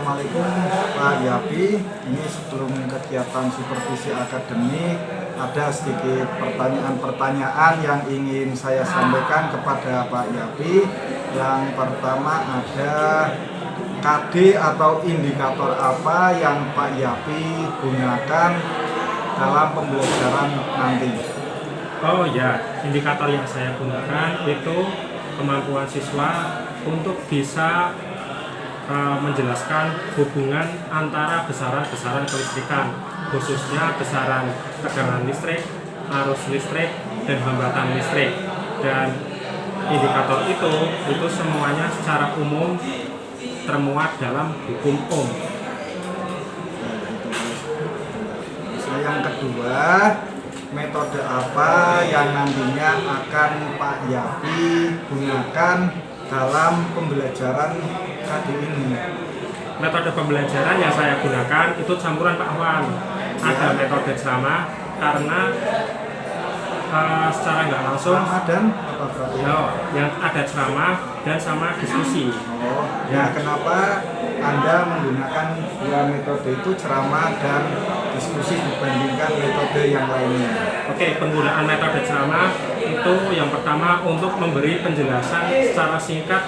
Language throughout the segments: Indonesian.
Assalamualaikum Pak Yapi. Ini sebelum kegiatan supervisi akademik, ada sedikit pertanyaan-pertanyaan yang ingin saya sampaikan kepada Pak Yapi. Yang pertama ada KD atau indikator apa yang Pak Yapi gunakan dalam pembelajaran nanti? Oh ya, indikator yang saya gunakan itu kemampuan siswa untuk bisa menjelaskan hubungan antara besaran-besaran kelistrikan, khususnya besaran tegangan listrik, arus listrik, dan hambatan listrik. Dan indikator itu semuanya secara umum termuat dalam hukum Ohm. Yang kedua, metode apa yang nantinya akan Pak Yapi gunakan dalam pembelajaran KD ini? Metode pembelajaran yang saya gunakan itu campuran Pak Ahwan. Ada metode ceramah karena secara nggak langsung dan apa berarti? Yang ada ceramah dan sama diskusi. Oh, ya kenapa Anda menggunakan dua metode itu, ceramah dan diskusi, dibandingkan metode yang lainnya? Oke, penggunaan metode ceramah itu yang pertama untuk memberi penjelasan secara singkat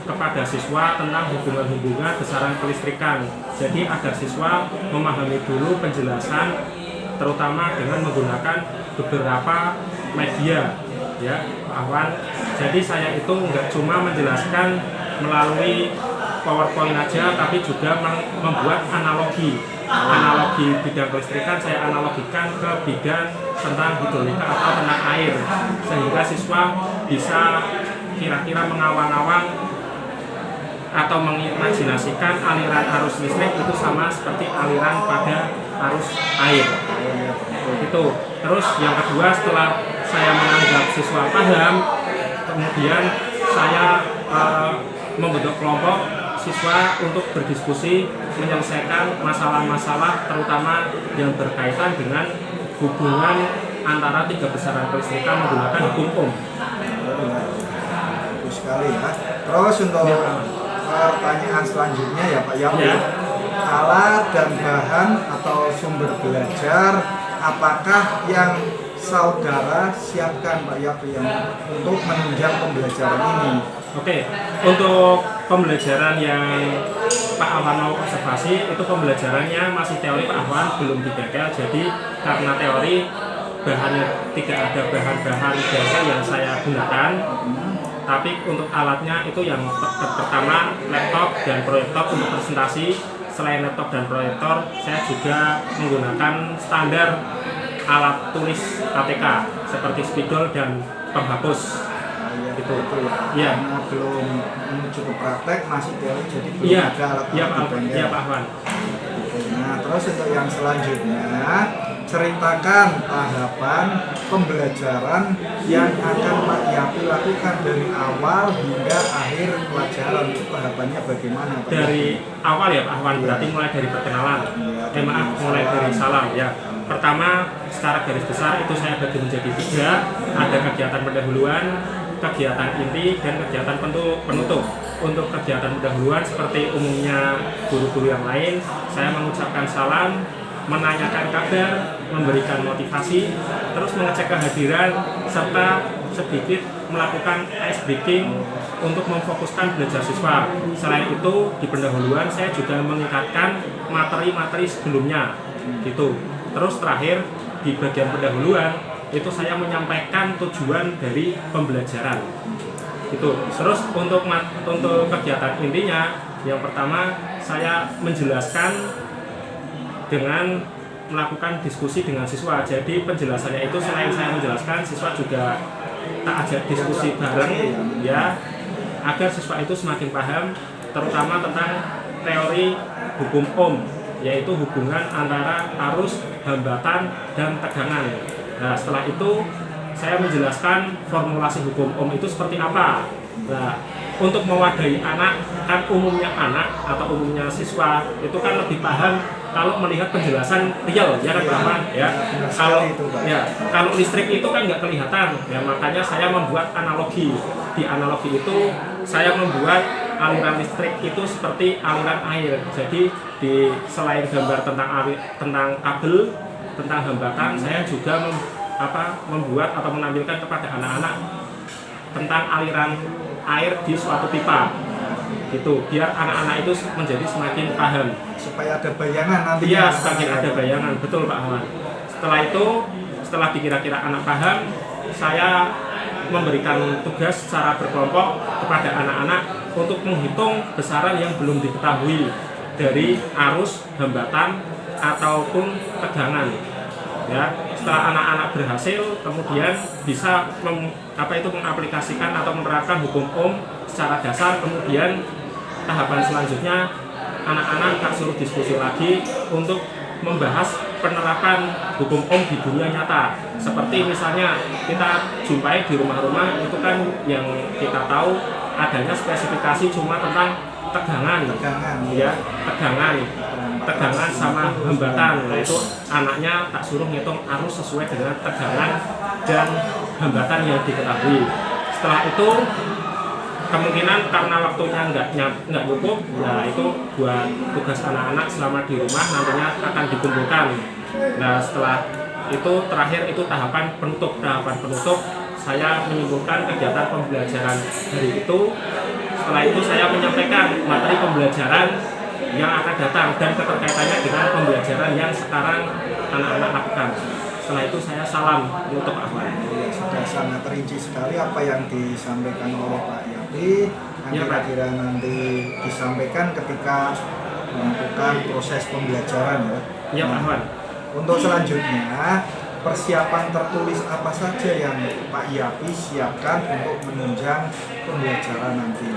kepada siswa tentang hubungan-hubungan besaran kelistrikan. Jadi agar siswa memahami dulu penjelasan, terutama dengan menggunakan beberapa media, ya Pak Ahwan. Jadi saya itu nggak cuma menjelaskan melalui PowerPoint aja, tapi juga membuat analogi bidang kelistrikan. Saya analogikan ke bidang tentang hidrolika atau tentang air, sehingga siswa bisa kira-kira mengawang-awang atau mengimajinasikan aliran arus listrik itu sama seperti aliran pada arus air. Itu. Terus yang kedua, setelah saya menganggap siswa paham, kemudian saya membentuk kelompok siswa untuk berdiskusi menyelesaikan masalah-masalah terutama yang berkaitan dengan hubungan antara tiga besaran kelistrikan menggunakan hukum Ohm. Bagus sekali ya. Terus untuk pertanyaan selanjutnya ya Pak Yapi, alat dan bahan atau sumber belajar apakah yang saudara siapkan Pak Yapi untuk menunjang pembelajaran ini? Oke, untuk pembelajaran yang Pak Ahwan mau observasi, itu pembelajarannya masih teori Pak Ahwan, belum dibekal. Jadi karena teori bahannya tidak ada bahan-bahan biasa yang saya gunakan, tapi untuk alatnya itu yang pertama laptop dan proyektor untuk presentasi. Selain laptop dan proyektor, saya juga menggunakan standar alat tulis ATK seperti spidol dan penghapus. Itu ya. Karena belum menuju ke praktek, masih teori, jadi belum ada alat bukti. Iya Pak Ahwan. Nah, terus untuk yang selanjutnya, ceritakan tahapan pembelajaran yang akan Pak Yapi lakukan dari awal hingga akhir pelajaran. Tahapannya bagaimana Pak? Dari awal ya Pak Ahwan, berarti mulai dari perkenalan. Mulai dari salam ya. Pertama, secara garis besar itu saya bagi menjadi 3. Ada kegiatan pendahuluan, kegiatan inti, dan kegiatan penutup. Untuk kegiatan pendahuluan seperti umumnya guru-guru yang lain, saya mengucapkan salam, menanyakan kabar, memberikan motivasi, terus mengecek kehadiran, serta sedikit melakukan ice breaking untuk memfokuskan belajar siswa. Selain itu, di pendahuluan saya juga mengikatkan materi-materi sebelumnya, gitu. Terus terakhir, di bagian pendahuluan, itu saya menyampaikan tujuan dari pembelajaran. Itu. Terus untuk kegiatan intinya, yang pertama saya menjelaskan dengan melakukan diskusi dengan siswa. Jadi penjelasannya itu selain saya menjelaskan, siswa juga tak ajak diskusi bareng ya, agar siswa itu semakin paham terutama tentang teori hukum Ohm, yaitu hubungan antara arus, hambatan, dan tegangan. Nah, setelah itu saya menjelaskan formulasi hukum Ohm itu seperti apa. Nah, untuk mewadahi anak, kan umumnya anak atau umumnya siswa itu kan lebih paham kalau melihat penjelasan real, ya kan Pak? Ya. Kalau listrik itu kan nggak kelihatan, ya makanya saya membuat analogi. Di analogi itu saya membuat aliran listrik itu seperti aliran air. Jadi selain gambar tentang kabel, tentang hambatan, saya juga membuat atau menampilkan kepada anak-anak tentang aliran air di suatu pipa. Gitu, biar anak-anak itu menjadi semakin paham. Supaya ada bayangan nanti. Iya, semakin ada bayangan, betul Pak Ahwan. Setelah itu, setelah dikira-kira anak paham, saya memberikan tugas secara berkelompok kepada anak-anak untuk menghitung besaran yang belum diketahui dari arus, hambatan, ataupun tegangan. Ya, setelah anak-anak berhasil, kemudian bisa mengaplikasikan atau menerapkan hukum Ohm secara dasar. Kemudian tahapan selanjutnya anak-anak tak suruh diskusi lagi untuk membahas penerapan hukum Ohm di dunia nyata. Seperti misalnya kita jumpai di rumah-rumah itu kan yang kita tahu adanya spesifikasi cuma tentang tegangan sama hambatan. Nah, itu anaknya tak suruh ngitung arus sesuai dengan tegangan dan hambatan yang diketahui. Setelah itu kemungkinan karena waktunya nggak cukup, nah itu buat tugas anak-anak selama di rumah nantinya akan dikumpulkan. Nah setelah itu terakhir itu tahapan penutup. Saya menyimpulkan kegiatan pembelajaran hari itu. Setelah itu saya menyampaikan materi pembelajaran yang akan datang dan keterkaitannya dengan pembelajaran yang sekarang anak-anak lakukan. Setelah itu saya salam untuk Pak Ahwan. Sudah sangat rinci sekali apa yang disampaikan oleh Pak Yapi. Kira-kira nanti disampaikan ketika melakukan proses pembelajaran ya. Iya Pak Ahwan. Untuk selanjutnya, persiapan tertulis apa saja yang Pak Yapi siapkan untuk menunjang pembelajaran nanti?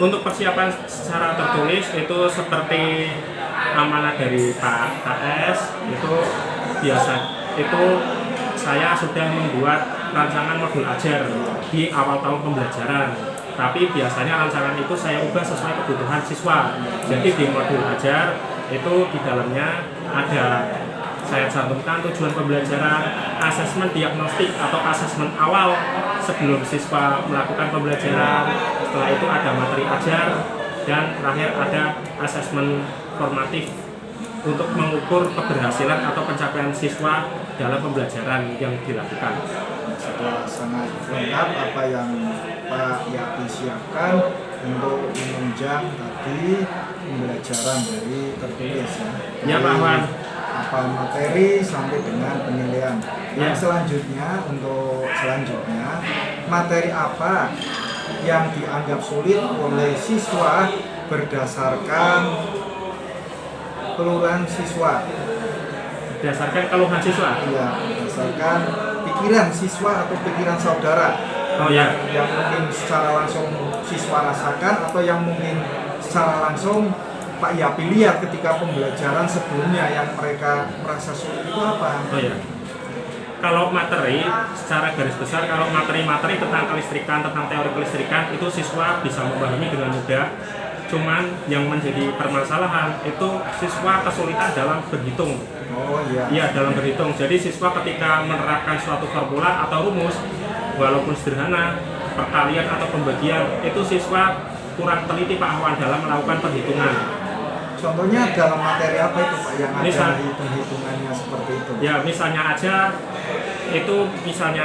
Untuk persiapan secara tertulis itu seperti amanah dari Pak KS itu biasa itu saya sudah membuat rancangan modul ajar di awal tahun pembelajaran. Tapi biasanya rancangan itu saya ubah sesuai kebutuhan siswa. Jadi di modul ajar itu di dalamnya ada saya cantumkan tujuan pembelajaran, asesmen diagnostik atau asesmen awal sebelum siswa melakukan pembelajaran. Setelah itu ada materi ajar dan terakhir ada asesmen formatif untuk mengukur keberhasilan atau pencapaian siswa dalam pembelajaran yang dilakukan. Sudah sangat lengkap apa yang Pak Yapi siapkan untuk menunjang tadi pembelajaran dari tertulis ya Pak Ahwan. Apa materi sampai dengan penilaian. Ya. Selanjutnya materi apa yang dianggap sulit oleh siswa berdasarkan keluhan siswa. Berdasarkan keluhan siswa? Iya, berdasarkan pikiran siswa atau pikiran saudara. Oh ya. Yang mungkin secara langsung siswa rasakan atau yang mungkin secara langsung Pak Yapi lihat ketika pembelajaran sebelumnya yang mereka merasa sulit itu apa? Oh ya. Kalau materi secara garis besar, kalau materi-materi tentang kelistrikan, tentang teori kelistrikan itu siswa bisa memahami dengan mudah. Cuman yang menjadi permasalahan itu siswa kesulitan dalam berhitung. Oh iya. Iya, dalam berhitung. Jadi siswa ketika menerapkan suatu formula atau rumus, walaupun sederhana, perkalian atau pembagian, itu siswa kurang teliti Pak Ahwan dalam melakukan perhitungan. Contohnya dalam materi apa itu Pak yang ada hitung-hitungannya seperti itu? Ya misalnya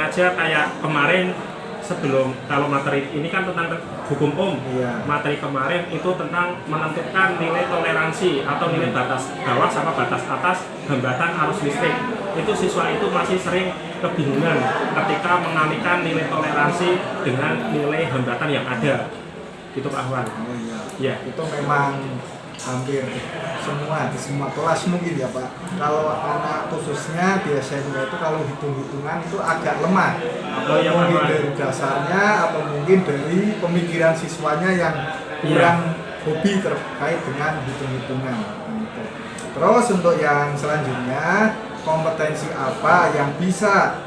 aja kayak kemarin sebelum kalau materi ini kan tentang hukum Ohm. Iya. Materi kemarin itu tentang menentukan nilai toleransi atau nilai batas bawah sama batas atas hambatan arus listrik. Itu siswa itu masih sering kebingungan ketika mengalihkan nilai toleransi dengan nilai hambatan yang ada. Itu Pak Ahwan. Oh iya. Ya. Itu memang hampir di semua kelas mungkin ya Pak. Kalau anak khususnya biasanya itu kalau hitung-hitungan itu agak lemah. Atau mungkin dari dasarnya atau mungkin dari pemikiran siswanya yang kurang hobi terkait dengan hitung-hitungan. Terus untuk yang selanjutnya, kompetensi apa yang bisa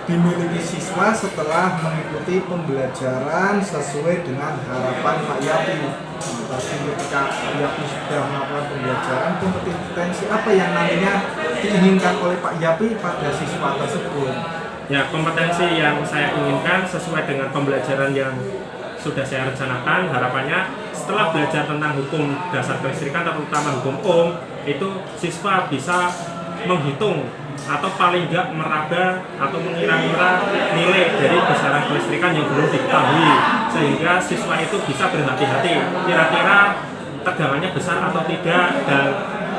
dimiliki siswa setelah mengikuti pembelajaran sesuai dengan harapan Pak Yapi. Tapi ketika Pak Yapi sudah melakukan pembelajaran, kompetensi apa yang nantinya diinginkan oleh Pak Yapi pada siswa tersebut? Ya, kompetensi yang saya inginkan sesuai dengan pembelajaran yang sudah saya rencanakan, harapannya setelah belajar tentang hukum dasar kelistrikan, terutama hukum Ohm, itu siswa bisa menghitung atau paling enggak meraba atau mengira-ngira nilai dari besaran kelistrikan yang belum diketahui, sehingga siswa itu bisa berhati-hati kira-kira tegangannya besar atau tidak, dan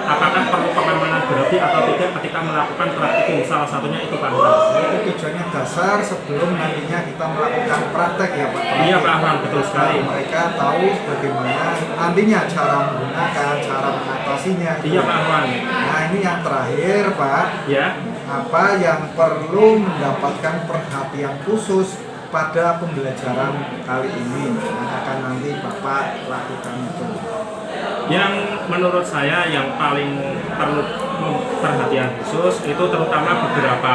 apakah perlu pengamanan berlebih atau tidak ketika melakukan praktikum. Salah satunya itu Pak Ahwan. Itu tujuannya dasar sebelum nantinya kita melakukan praktek ya Pak. Iya Pak Ahwan, betul sekali. Mereka tahu bagaimana nantinya cara menggunakan, cara mengatasinya. Iya Pak Ahwan. Nah ini yang terakhir Pak, Ya, apa yang perlu mendapatkan perhatian khusus pada pembelajaran kali ini yang akan nanti Bapak lakukan itu? yang menurut saya yang paling perlu perhatian khusus itu terutama beberapa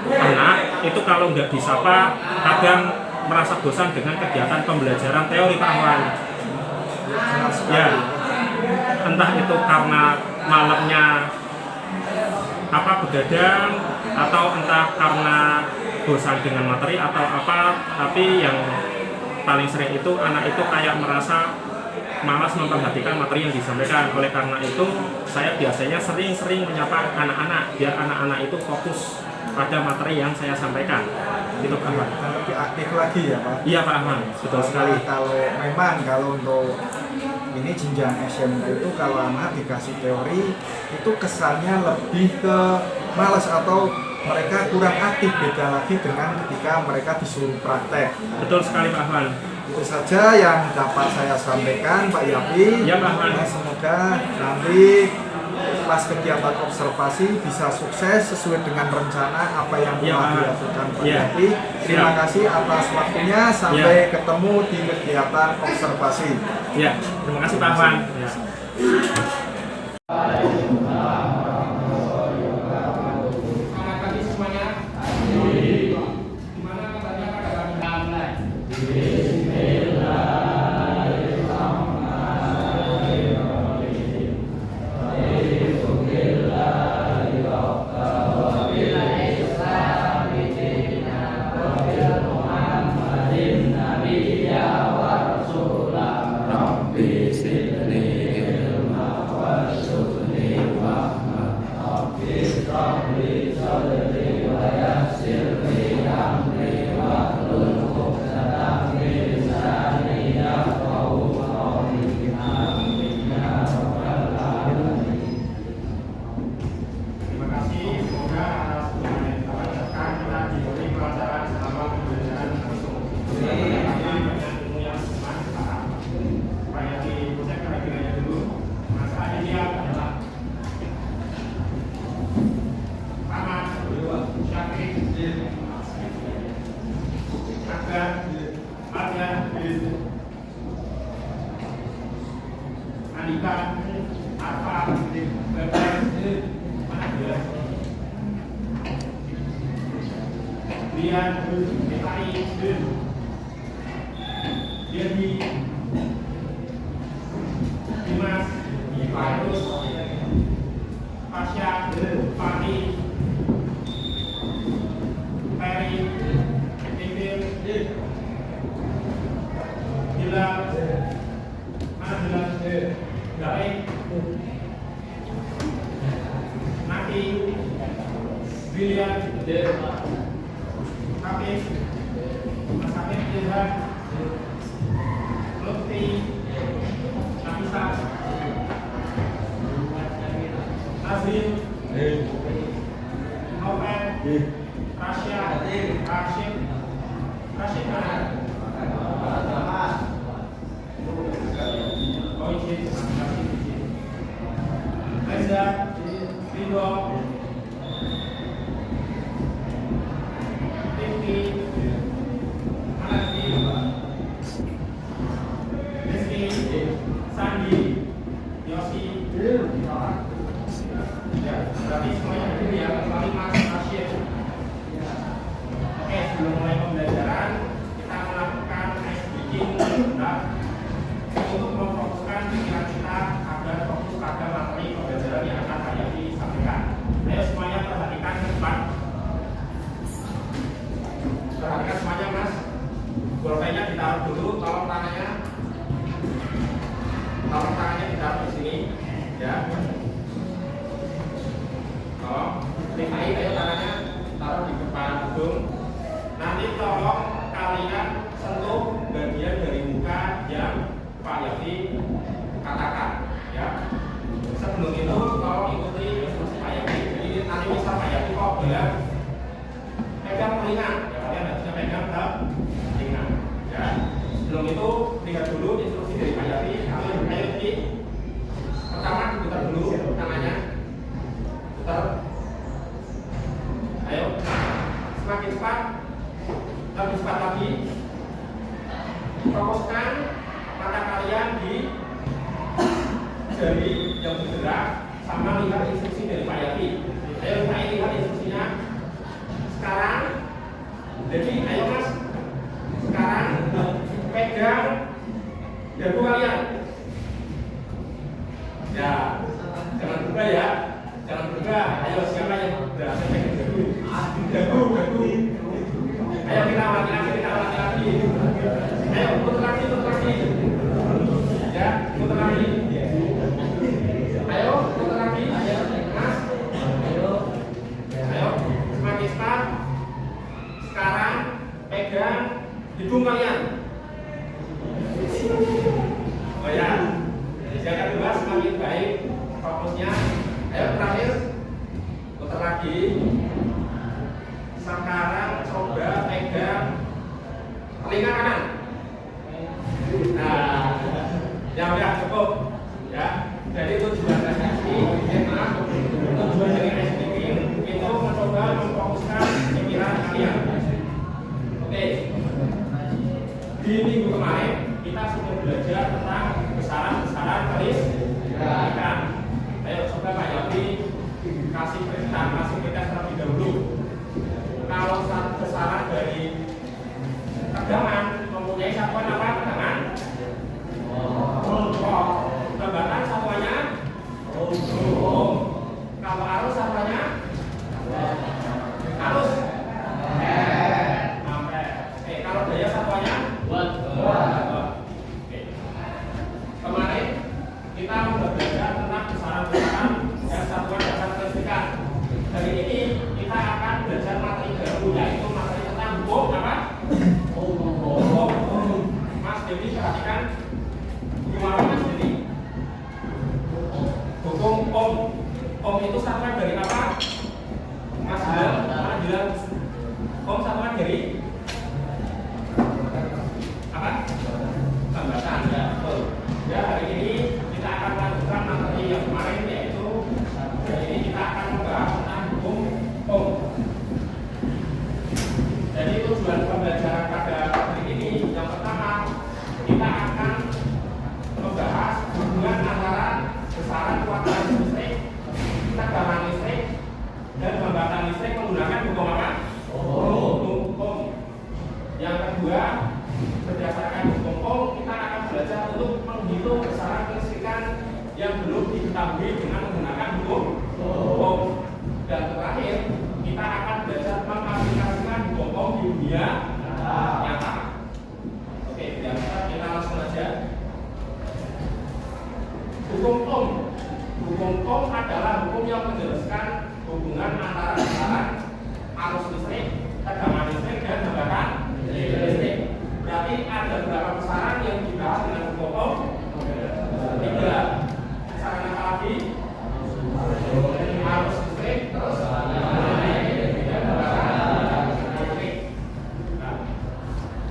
anak itu kalau nggak disapa kadang merasa bosan dengan kegiatan pembelajaran teori Pak Ahwan. Benar sekali. Ya, entah itu karena malamnya begadang, atau entah karena bosan dengan materi atau apa, tapi yang paling sering itu anak itu kayak merasa malas memperhatikan materi yang disampaikan. Oleh karena itu saya biasanya sering-sering menyapa anak-anak biar anak-anak itu fokus pada materi yang saya sampaikan. Itu Pak Ahwan. Dan lebih aktif lagi ya Pak. Iya Pak Ahwan, betul sekali. Kalau untuk ini jenjang SMP itu kalau anak dikasih teori itu kesannya lebih ke malas atau mereka kurang aktif, beda lagi dengan ketika mereka disuruh praktek. Betul sekali Pak Ahwan. Itu saja yang dapat saya sampaikan Pak Yapi. Ya Pak Ahwan. Nah, semoga nanti pas kegiatan observasi bisa sukses sesuai dengan rencana apa yang Ya, telah Pak. dilakukan Pak Ya. Yapi. Terima Ya. kasih atas waktunya, sampai ketemu di kegiatan observasi. Ya, terima kasih Pak Ahwan. Ya. Selamat pagi semuanya. Gimana kabarnya pada pagi ini? Terima kasih, semoga atas dukungan yang kita panjatkan kita diberi pelajaran selama pembelajaran langsung. Banyak ilmu yang teman kita supaya diproses kira-kiranya dulu. Masalah ideal adalah Ahmad, Syafiq, Agar, Arya, Andika, Arfa, Bebas, Biar DKI Dedi Dimas Farus Pasya Fahri Ferry Emil Hilal Azlan Gaib Naki William Hafiz Mas Hafiz Ilham Lutfi Nafisa Nazrin Novel Rasya Rashid Rashid mana? Oh izin, Rashid izin. Reza Ridho Rizky Hanafi Rizky Sandi Yosi. Ya, berarti semuanya dulu ya, kecuali Mas Rashid. Oke, sebelum mulai pembelajaran kita melakukan ice breaking untuk memfokuskan pikiran kita agar fokus pada materi pembelajaran yang akan Pak Yafi sampaikan. Ayo semuanya perhatikan ke depan. Perhatikan semuanya Mas. Bolpenya ditaruh dulu, tolong tangannya. sama lihat instruksi dari Pak Yapi. Ayo Pak lihat instruksinya. Sekarang, jadi ayo Mas, sekarang pegang dagu kalian. Ya, jangan berubah ya, jangan berubah. Ayo siapa yang berhasil pegang dagu? Dagu. Ayo kita ulangi lagi. Ayo putar lagi. Ya, putar lagi. Ayo putar lagi, Mas. Ayo, semakin start. Sekarang pegang hidung kalian. Oh ya, yang kedua semakin baik fokusnya. Ayo terakhir, putar lagi. Sekarang coba pegang telinga kanan. Nah, ya udah cukup. Ya, jadi tujuan tujuan dari SPK itu mencoba memfokuskan pikiran kalian. Oke. Di minggu kemarin kita sudah belajar tentang besaran garis ikan. Ayo coba Pak Yapi kasih perintah terlebih dahulu. Kalau besaran dari tegangan mempunyai satuan apa tegangan? Lembatan satuannya? Kalau arus satuannya? Arus? Oke, kalau daya satuannya? Kemarin kita sudah belajar tentang besaran-besaran dan satuan dasar kelistrikan. Hari ini kita akan belajar materi baru, yaitu materi tentang hukum apa? Mas Dewi perhatikan hukum apa Mas Dewi? Hukum Ohm. Ohm itu satuan dari apa? Mas Dilan. Ohm satuan dari apa? Lembatan. Ya, betul. Ya, hari ini kita akan lanjutkan materi yang kemarin, yaitu hari ini kita akan membahas tentang hukum Ohm. Jadi tujuan pembelajaran pada hari ini yang pertama, kita akan membahas hubungan antara besaran kuantitas listrik, tegangan listrik, dan lembatan listrik menggunakan hukum apa? Hukum Ohm. Yang kedua, berdasarkan hukum Ohm, kita akan belajar untuk menghitung besaran kelistrikan yang belum diketahui dengan menggunakan hukum Ohm. Dan terakhir, kita akan belajar mengaplikasikan hukum Ohm di dunia nyata. Oke, biasa kita langsung aja. Hukum Ohm. Hukum Ohm adalah hukum yang menjelaskan hubungan antara besaran arus listrik, tegangan listrik, dan lembatan listrik. Berarti ada beberapa besaran yang dibahas dengan hukum Ohm? 3. Besaran apa lagi? Arus listrik, terus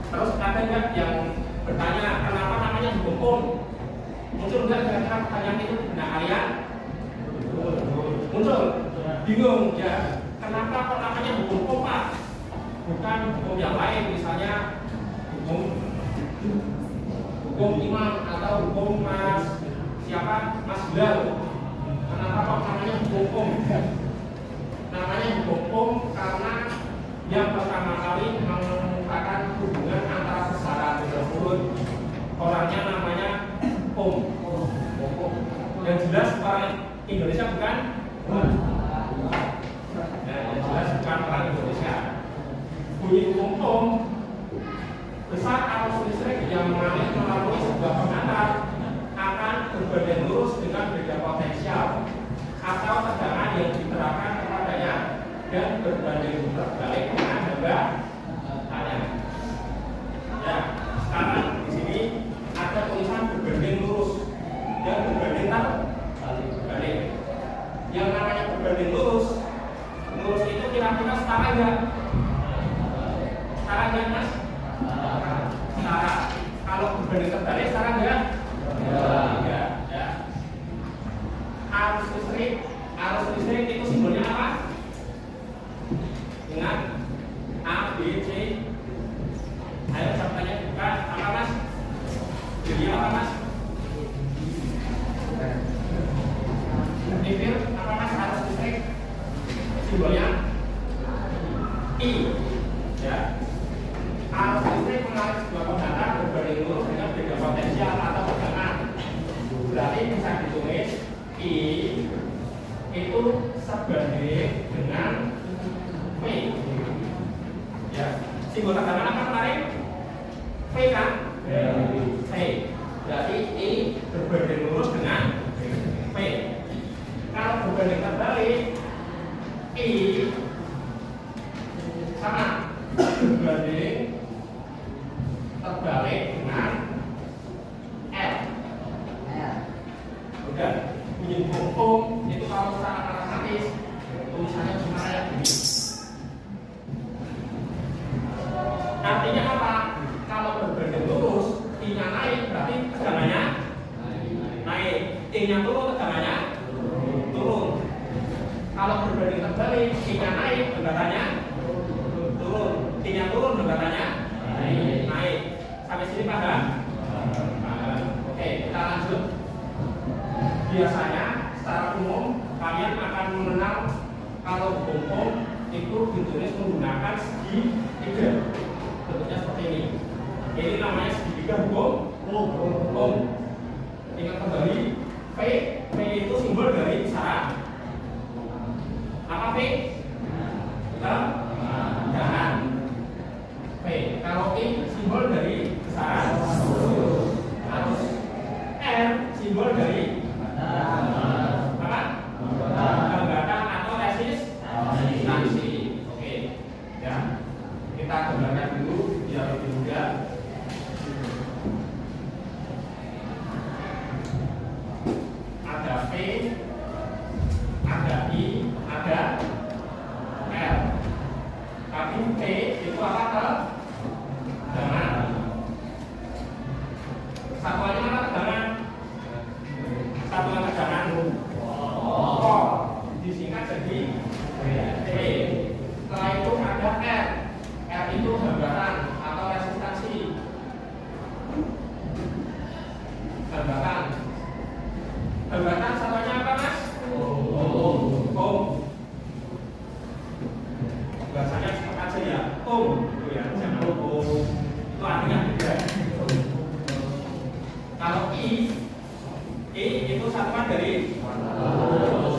terus ada nggak yang bertanya kenapa namanya hukum Ohm? Muncul nggak kira-kira pertanyaan itu? Nah kalian muncul bingung ya, kenapa kok namanya hukum Ohm Pak? Bukan hukum yang lain, misalnya hukum imam atau hukum Mas siapa? Mas Bilal. Kenapa kok namanya hukum Ohm? Namanya hukum Ohm karena yang pertama kali mengemukakan hubungan antara besaran tersebut. Orangnya namanya Ohm. Dan jelas orang Indonesia bukan? Yang jelas bukan orang Indonesia. Bunyi hukum Ohm, besar arus listrik yang mengalir melalui sebuah pengantar akan berbanding lurus dengan beda potensial atau tegangan yang diterapkan kepadanya dan berbanding terbalik dengan gambarannya. Ya, sekarang di sini ada tulisan berbanding lurus dan berbanding terbalik. Yang namanya berbanding lurus itu kira-kira setara enggak? Setara enggak Mas? Setara. Kalau berbanding terbalik setara enggak? Enggak. Ya. Arus listrik itu simbolnya apa? Ingat? A, B, C. Ayo contohnya buka. Apa Mas? Jadi apa Mas? Nipir, apakah arus listrik simbolnya I? Ya. Arus listrik menarik sebuah kondangan berbanding lurus dengan beda potensial atau tegangan. Berarti bisa ditulis I itu sebanding dengan V. Ya. Simbol tegangan apa menarik? V kan? V. Berarti I berbanding lurus dengan V. Kalau berbanding terbalik, I sama berbanding terbalik dengan L. Udah, bunyi hukum itu kalau secara matematis tulisannya cuma kayak gini. Artinya apa? Kalau berbanding lurus, I-nya naik, berarti tegangannya naik. I-nya turun, tegangannya turun. Kalau berbanding terbalik, I-nya naik, tegangannya turun. I-nya turun, tegangannya naik. Sampai sini paham? Oke, kita lanjut. Biasanya secara umum kalian akan mengenal kalau hukum itu ditulis menggunakan segi 3. Bentuknya seperti ini. Ini namanya segitiga hukum. Ingat kembali, P itu simbol dari besaran. Apa P? Tegangan. P. Kalau I simbol dari besaran arus. R simbol dari apa? Gambatan atau resistansi. Oke. Ya. Kita gambarkan dulu biar lebih mudah. Ada P, ada I, ada R. Tapi P itu apa? Tegangan. Satuannya apa tegangan? Satuan tegangan volt. Disingkat jadi P. Setelah itu ada R. R itu hambatan atau resistansi. Hambatan. Hambatan satuannya apa mas? Ohm. Bahasanya cepat aja ya. Ohm. Itu ya, jangan ohm. Itu artinya beda. Kalau I itu satuan dari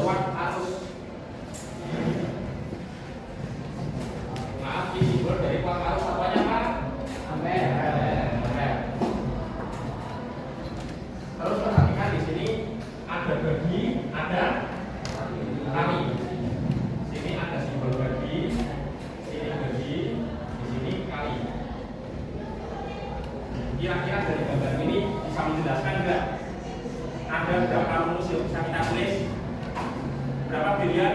watt arus. Maaf, I simbol dari watt arus satuannya apa? Ampere. Terus perhatikan di sini ada bagi, ada kali. Sini ada simbol bagi, sini bagi, di sini kali. Kira-kira dari gambar ini bisa menjelaskan enggak? Ada berapa rumus yang bisa kita tulis? Berapa pilihan?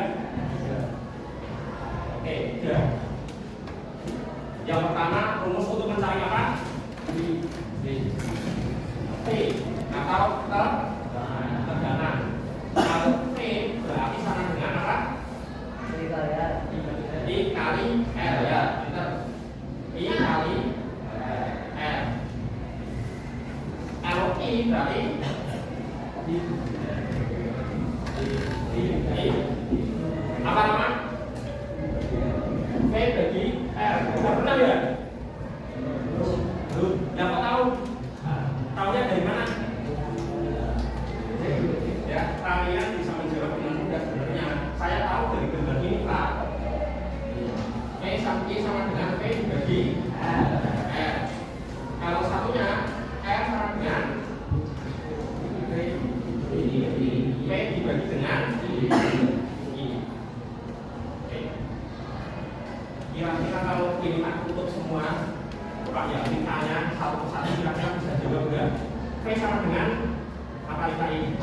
Oke, 3. Yang pertama, rumus untuk mencari apa? P atau tegangan. Kalau P berarti sama dengan apa? I kali R ya, benar. I kali R. Kalau I berarti apa nama? P bagi R. Benar ya? Yang mau tahu? Tahunya dari mana? Ya, kalian bisa menjawab dengan mudah sebenarnya. Saya tahu dari gambar ini Pak. P sama dengan P dibagi R. Kalau satunya R sama dengan P dibagi dengan I. Oke. Kira-kira kalau ini tak tutup semua, Pak ya, ditanya satu persatu kira-kira bisa jawab enggak? P sama dengan apa kita ini?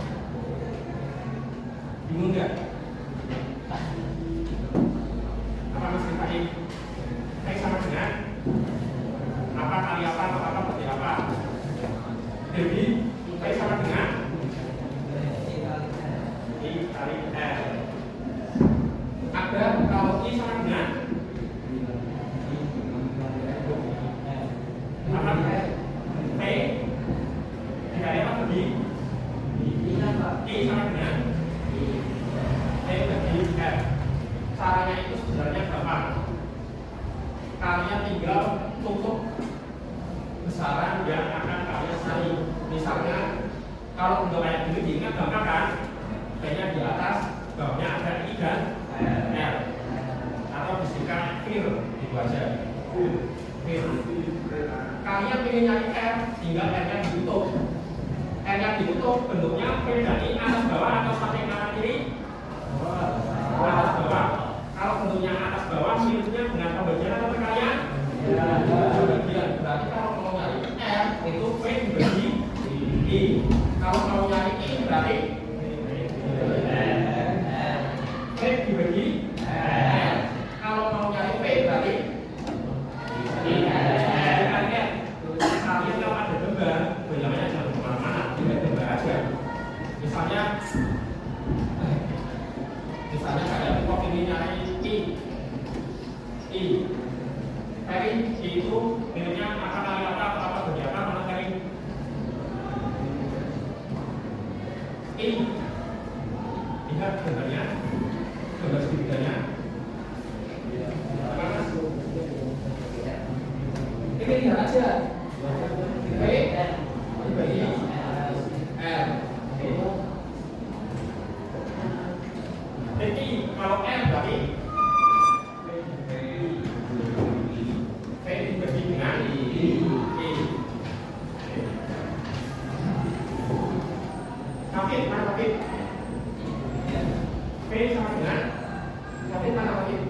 Bingung enggak? Apa mas kita ini? P sama dengan apa kali apa atau apa berarti apa? Jadi P sama dengan I kali R. Ada kalau I sama dengan apa? P dikali apa tadi? I sama dengan tinggal R-nya ditutup. R-nya ditutup bentuknya P dari atas bawah atau samping kanan kiri? Atas bawah. Kalau bentuknya atas bawah, miripnya dengan pembagian atau perkalian? Pembagian. Berarti kalau mau nyari R itu P dibagi I. Kalau mau nyari I berarti P dibagi R. Kalau mau nyari P berarti kalian kalau ada gambar, gambarnya jangan kemana-mana, juga gambar aja. Misalnya kalian kok ini nyari I, I itu bentuknya apa kali apa bagi apa mana kali I. Lihat gambarnya, gambar segitiganya. Ini lihat aja. P dibagi R. Jadi kalau R berarti P dibagi dengan I. Kafir mana kafir? P sama dengan kafir mana kafir?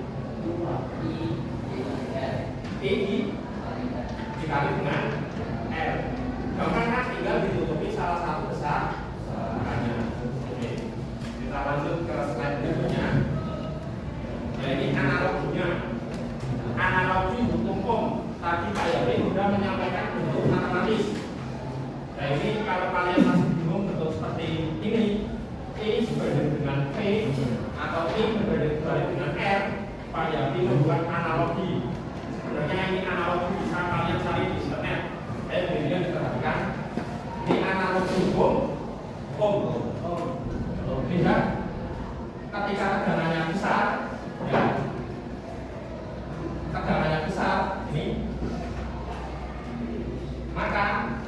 I dikali dengan R. Gampang kan, tinggal ditutupi salah satu besarnya. Oke. Kita lanjut ke slide berikutnya. Ya, ini analoginya. Analogi hukum POM. Tadi Pak Yori sudah menyampaikan bentuk matematis. Nah, ini kalau kalian masih bingung bentuk seperti ini, I berbeda dengan P atau I berbeda dengan R, Pak Yori membuat analogi. Sebenarnya ini analogi bisa kalian cari di internet. Kemudian diperhatikan ini analogi hukum lihat ketika tegangannya besar, ya, tegangannya besar ini, maka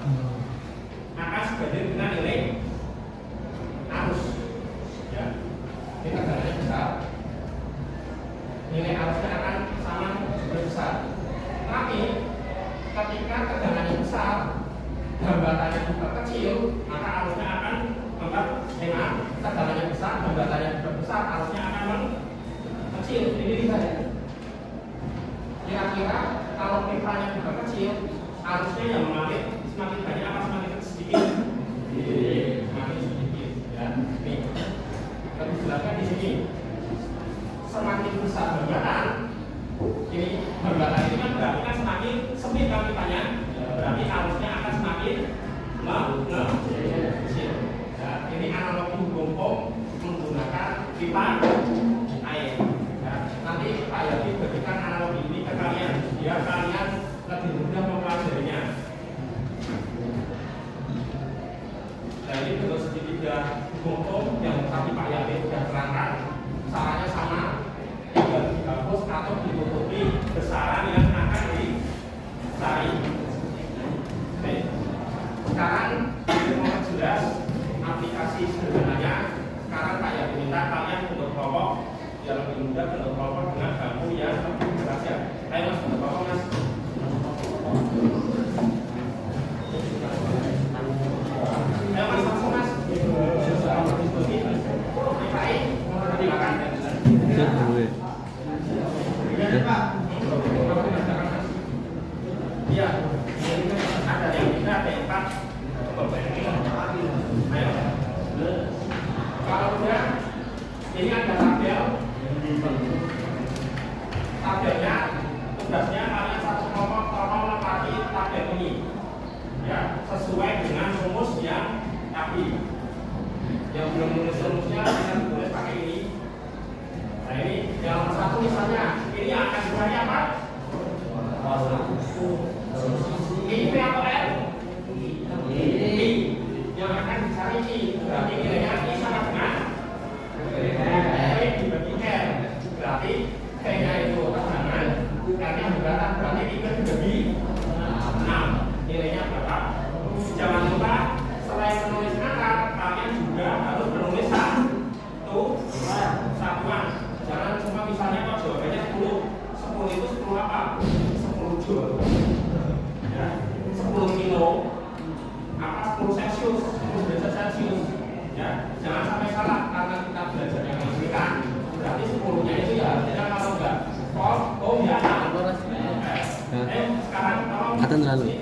sebanding dengan nilai arus, ya. Ini tegangannya besar, nilai arusnya akan sama besar. Tapi ketika tegangannya besar, hambatannya juga kecil, maka arusnya akan dengan tegangannya besar, hambatannya juga besar, arusnya akan kecil. Ini bisa ya. Kira-kira kalau pipanya juga kecil, arusnya yang mengalir semakin banyak apa semakin sedikit? Semakin sedikit. Ya, nih. Lebih jelasnya di sini. Semakin besar hambatan, ini hambatan ini kan berarti kan semakin sempit kan pipanya, berarti arusnya akan semakin mengecil. Ya, ini analogi hukum POM menggunakan pipa air. Ya, nanti Pak Yadi berikan analogi ini ke kalian biar kalian lebih mudah mempelajarinya. Nah, ini bentuk segitiga hukum POM yang tadi Pak Yadi sudah terangkan. Caranya sama, tinggal dihapus atau ditutupi besaran yang akan dicari. Oke. Sekarang untuk memperjelas aplikasi sederhananya, sekarang Pak Yadi minta kalian untuk kelompok yang lebih mudah untuk kelompok dengan bangku yang lebih jelas ya. Ayo mas, untuk kelompok mas. Ayo mas, langsung mas. Baik, silakan. Iya, ada yang bisa, ada yang tak. Ayo. Kalau udah, ini ada tabel. Tabelnya, tugasnya kalian satu kelompok tolong lengkapi tabel ini, ya, sesuai dengan rumus yang tadi. Yang belum menulis rumusnya, kita tulis pakai ini. Nah ini yang satu misalnya, ini akan dibagi apa? I, P atau R? I. Yang akan dicari I, berarti nilainya I sama dengan P dibagi R. Berarti P-nya itu tegangan, R-nya hambatan, berarti I dibagi 6. Nilainya berapa? Jangan lupa selain menulis angka, kalian juga harus menulis satuan. Jangan cuma misalnya kalau jawabannya 10 itu 10 apa? 10 joule, ya, 10 kilo. kecepatan terlalu.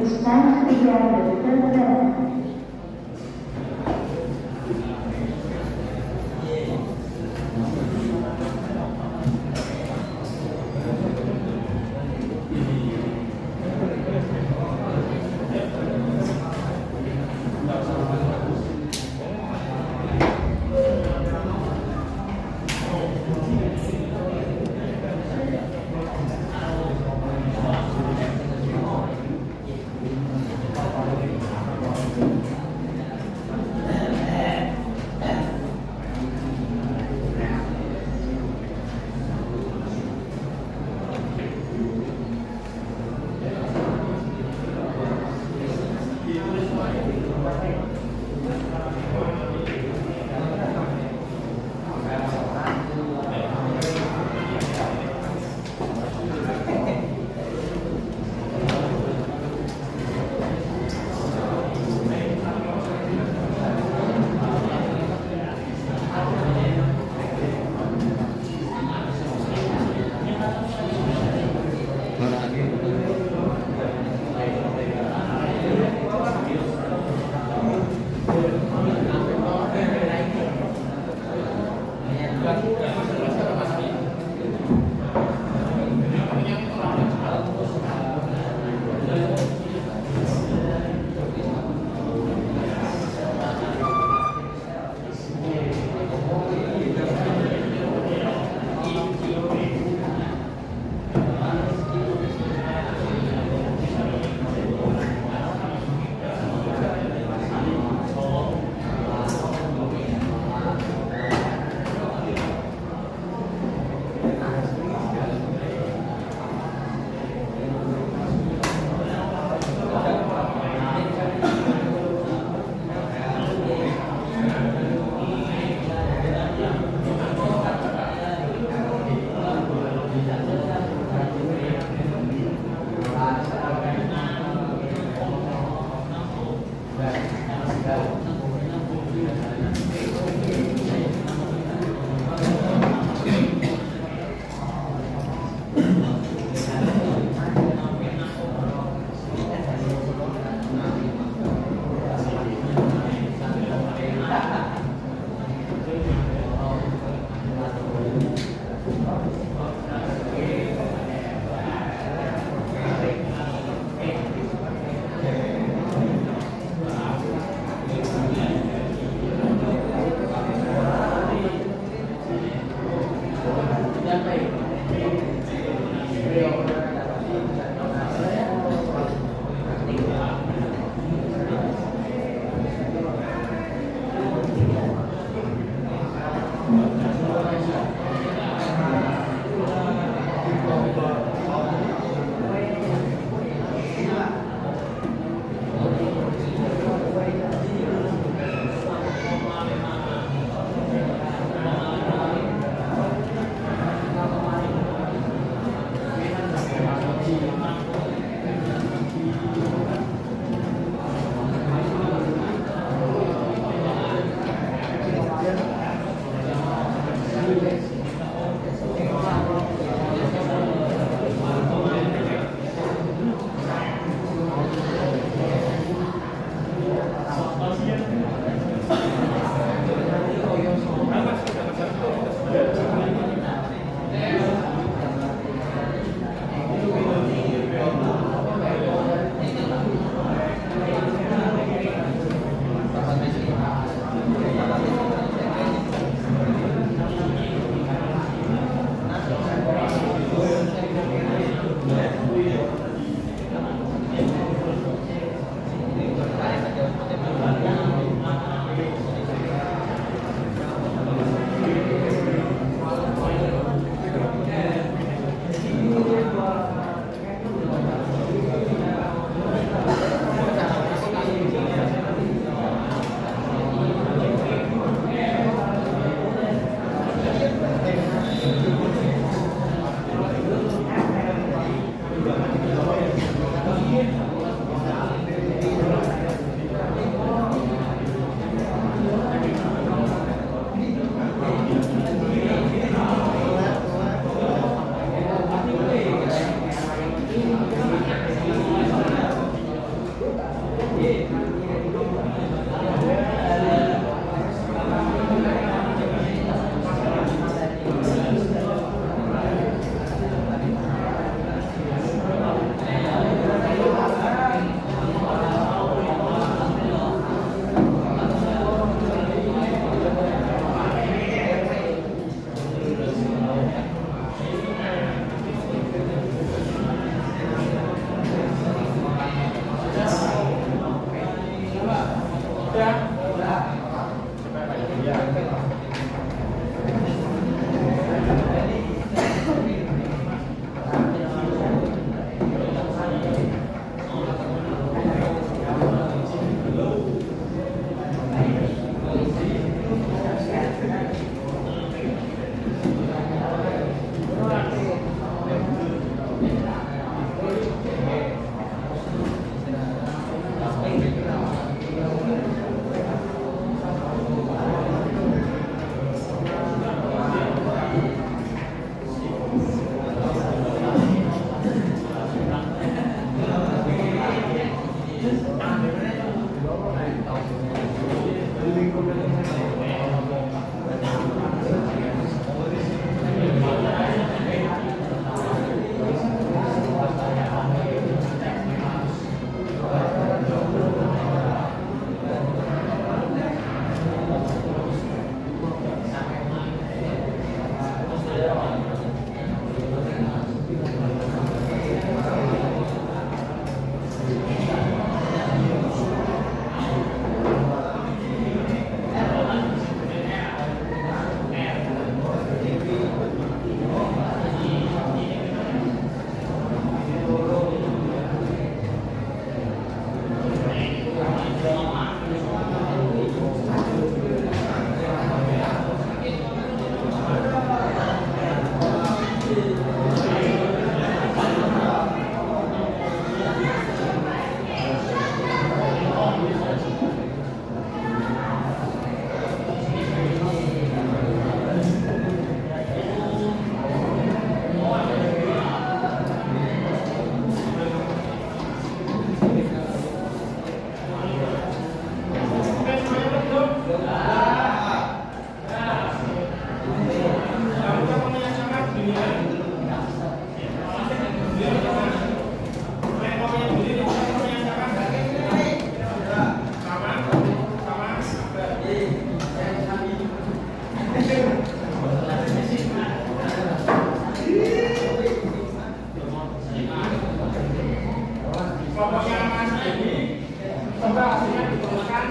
It's time to begin the third lesson.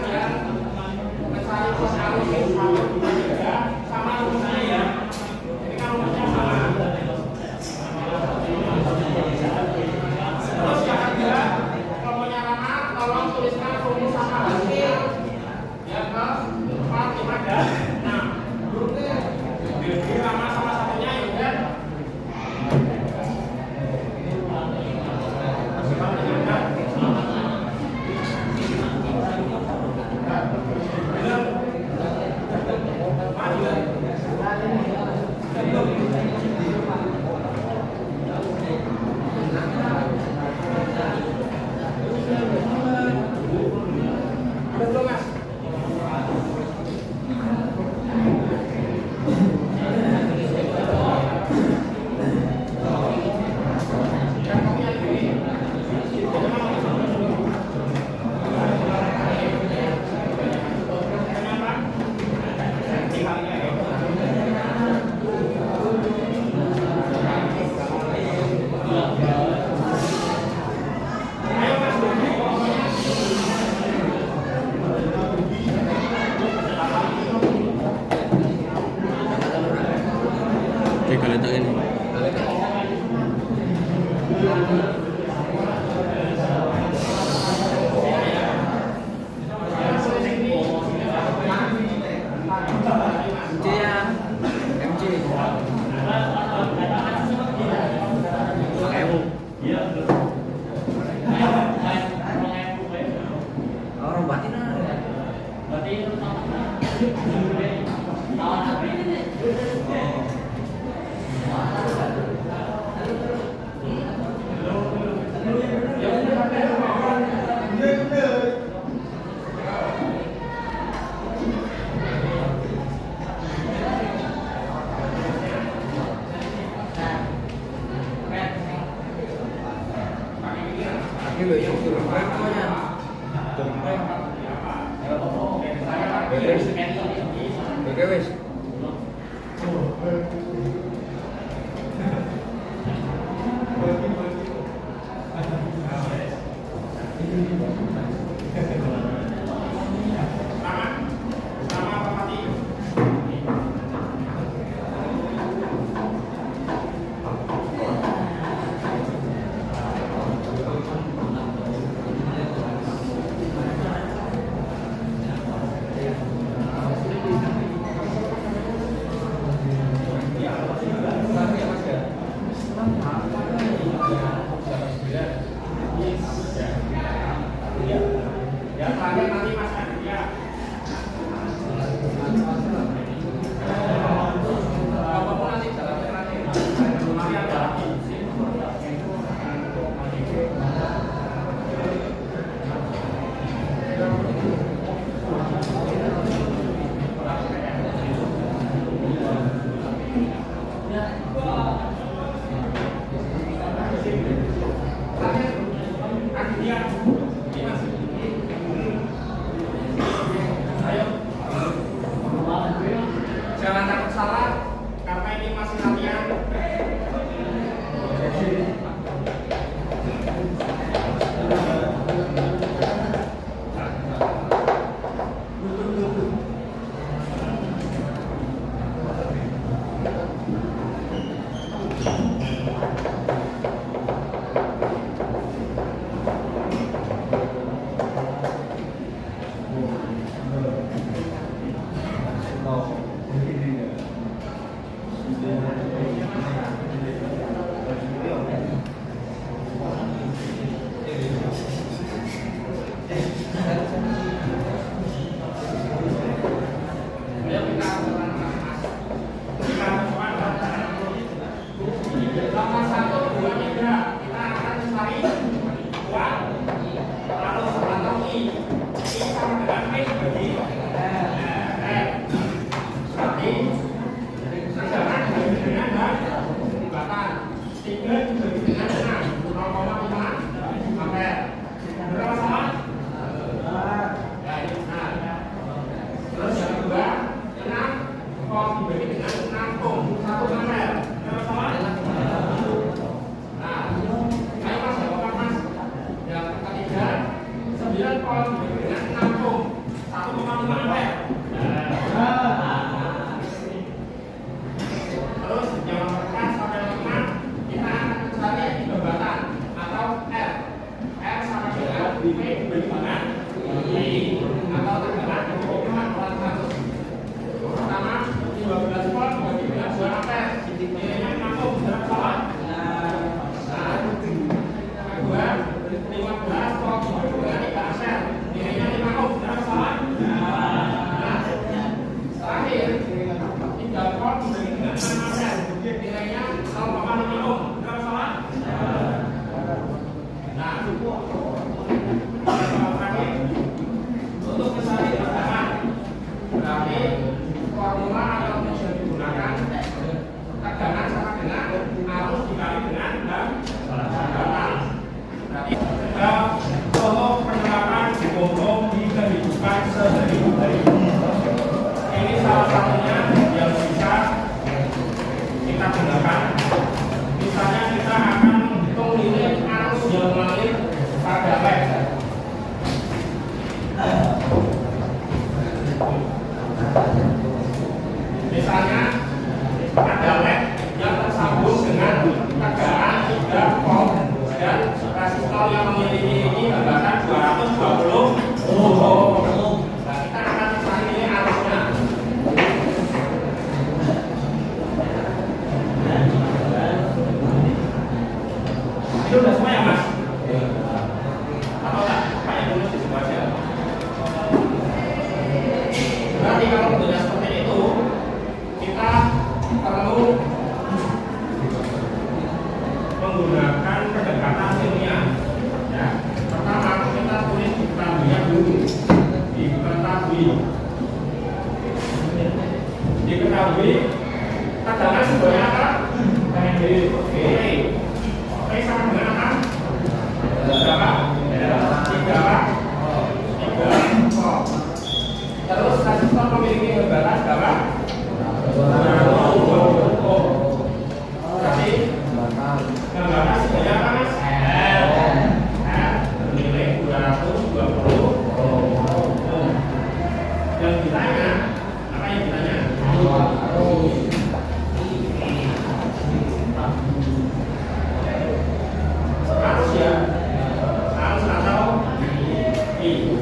dengan yang mencari sosial sama rumusnya ya. Jadi kan rumusnya sama. Terus yang kedua, kelompoknya Rama, tolong tuliskan rumus sama hasil ya ke 4, 5, dan 6. Jadi Rama sama satunya ya udah. Betul mas. Oke, kalau tak ini. Orang batin ini loh yang suruh pokoknya oke wes Sama Pak Pati. Ya, terakhir nanti Mas Adi ya. Apapun nanti jalannya nanti. Nanti ada lagi. Jangan takut salah, karena ini masih latihan. Nomor 1, 2, 3 kita akan cari buat lalu atau I sama dengan V bagi berarti sejalan dibagi dengan jembatan 3 dibagi dengan 0,5 ampere. Berapa sama? Ya ini benar. Terus yang kedua 6 volt dibagi dengan 6 ohm 1 ampere. Berapa sama? Nah, ayo mas, jawab mas. Yang ketiga 9 volt dibagi dengan 6 ohm dan resistor yang memiliki ini hambatan 220 ohm. Nah, kita akan cari ini arusnya. Itu udah semua ya Mas? Atau enggak? Kayak dulu di semua aja. Berarti kalau sudah seperti itu, kita perlu menggunakan pendekatan ilmiah. Ya, pertama kita tulis diketahui dulu, diketahui tegangan sebenarnya apa? Oke, sama dengan apa? Berapa? 3 volt. Terus resistor memiliki hambatan berapa? 220 ohm. Berarti hambatan sebanyak apa Mas? Bernilai 220 ohm. Yang ditanya, apa yang ditanya? Harus ya? Harus atau I?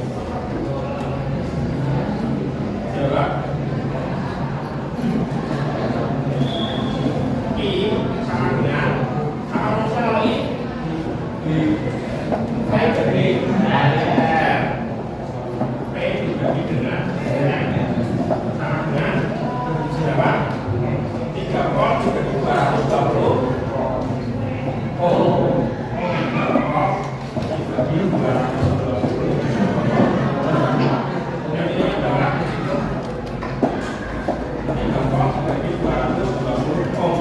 Jawab. I sama dengan apa maksudnya kalau I? P dari R. P dibagi dengan R sama dengan berapa? 3 volt dibagi 220 ohm. 3 volt dibagi 220. Yang ini berapa? 3 volt dibagi 220 ohm.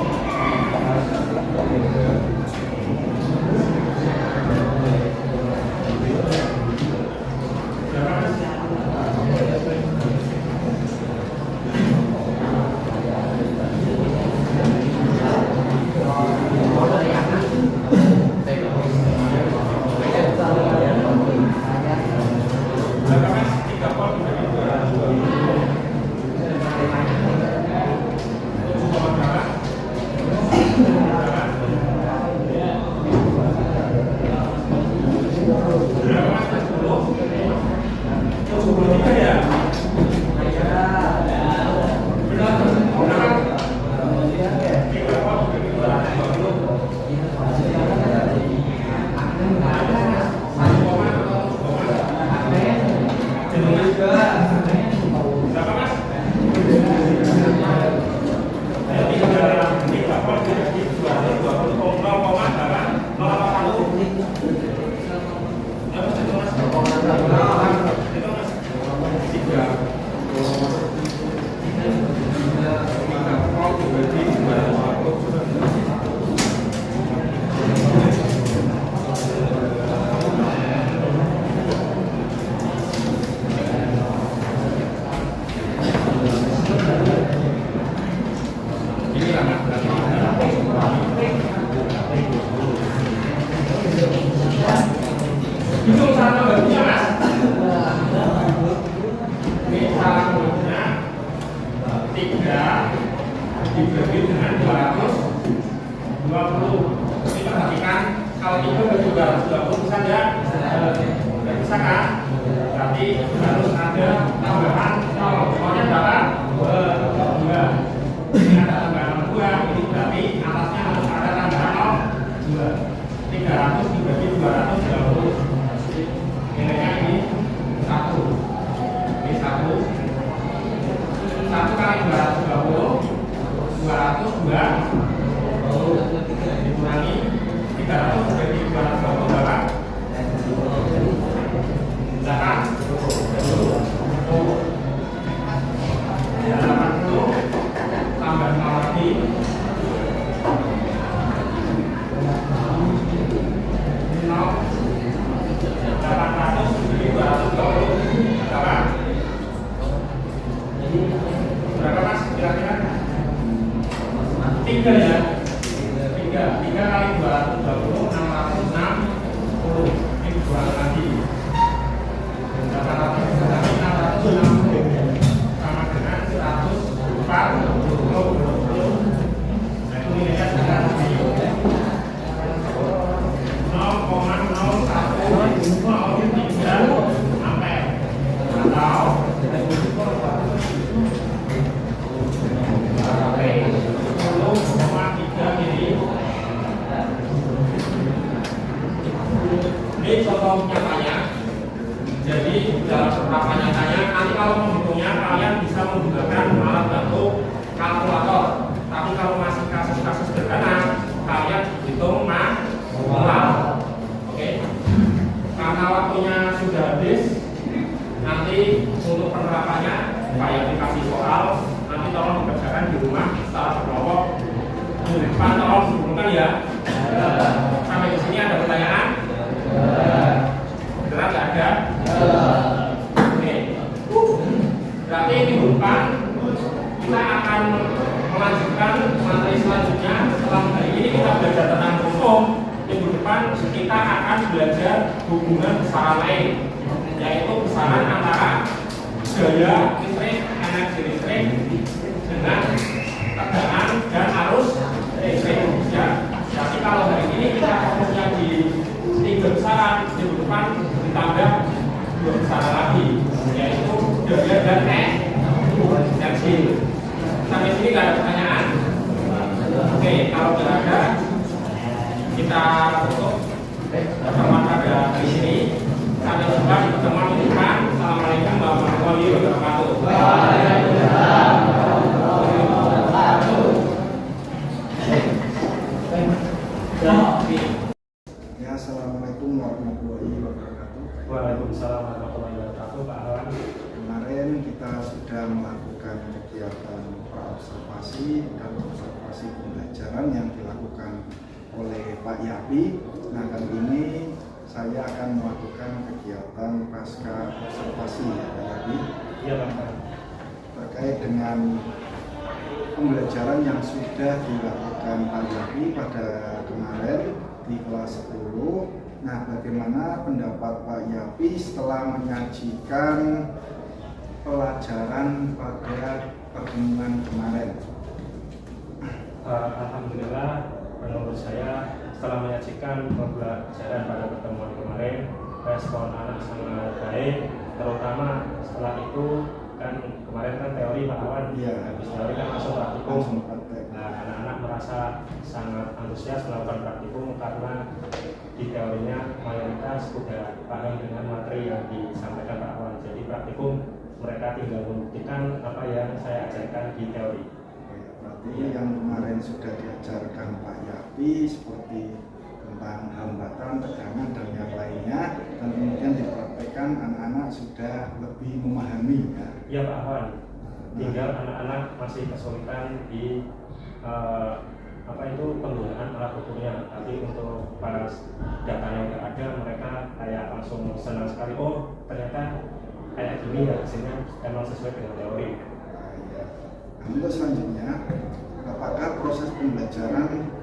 Hitung cara baginya Mas. Ini cara baginya 3 dibagi dengan 220. Ini perhatikan kalau 3 bagi 220 bisa ya? Tidak bisa kan? Berarti harus ada tambahan 0. Pokoknya berapa? 2. Ini ada tambahan 2. Ini berarti atasnya harus ada tambahan 0. 300 dibagi 220. Nilainya ini 1. Ini 1. 1 kali 220 202 dikurangi 300 dibagi 220 berapa? 8. Ya, 8 itu tambah 0 lagi Jadi contoh nyatanya, jadi dalam beberapa nyatanya nanti kalau menghitungnya kalian bisa menggunakan alat bantu kalkulator. Tapi kalau masih kasus-kasus sederhana, kalian hitung manual. Oke. Karena waktunya sudah habis, nanti untuk penerapannya Pak Yapi kasih soal, nanti tolong dikerjakan di rumah secara berkelompok. Pak tolong dihubungkan ya. Sampai di sini ada pertanyaan? Beneran nggak ada? Oke. Berarti minggu depan kita akan melanjutkan materi selanjutnya. Setelah hari ini kita belajar tentang hukum, minggu depan kita akan belajar hubungan besaran lain, yaitu besaran antara gaya listrik, energi listrik dengan tegangan dan arus listrik. Ya, jadi kalau hari ini kita fokusnya di 3 besaran, minggu depan ditambah 2 besaran lagi, yaitu gaya dan energi. Sampai sini nggak ada pertanyaan? Oke, kalau tidak ada, kita tutup pertemuan pada hari ini. Sampai jumpa di pertemuan minggu depan. Assalamualaikum warahmatullahi wabarakatuh. Ya, assalamualaikum warahmatullahi wabarakatuh. Waalaikumsalam warahmatullahi wabarakatuh, Pak Awan. Kemarin kita sudah melakukan kegiatan praobservasi dan observasi pembelajaran yang dilakukan oleh Pak Yapi. Nah, kali ini saya akan melakukan kegiatan pasca observasi ya Pak Yapi. Iya, Pak. Terkait dengan pembelajaran yang sudah dilakukan Pak Yapi pada kemarin di kelas 10. Nah, bagaimana pendapat Pak Yapi setelah menyajikan pelajaran pada pertemuan kemarin? Alhamdulillah, menurut saya setelah menyajikan pembelajaran pada pertemuan kemarin, respon anak sangat baik, terutama setelah itu kan kemarin kan teori Pak Awan, Iya. habis teori kan masuk praktikum. Langsung praktek. Nah, anak-anak merasa sangat antusias melakukan praktikum karena di teorinya mayoritas sudah paham dengan materi yang disampaikan Pak Awan. Jadi praktikum mereka tinggal membuktikan apa yang saya ajarkan di teori. Berarti yang kemarin sudah diajarkan Pak Yapi seperti tentang hambatan, tegangan dan yang lainnya, dan kemudian dipraktekkan anak-anak sudah lebih memahami ya. Iya Pak Awan. Tinggal anak-anak masih kesulitan di penggunaan alat ukurnya. Tapi untuk pas datanya nggak ada, mereka kayak langsung senang sekali. Oh, ternyata kayak gini ya, hasilnya emang sesuai dengan teori. Nah, untuk selanjutnya, apakah proses pembelajaran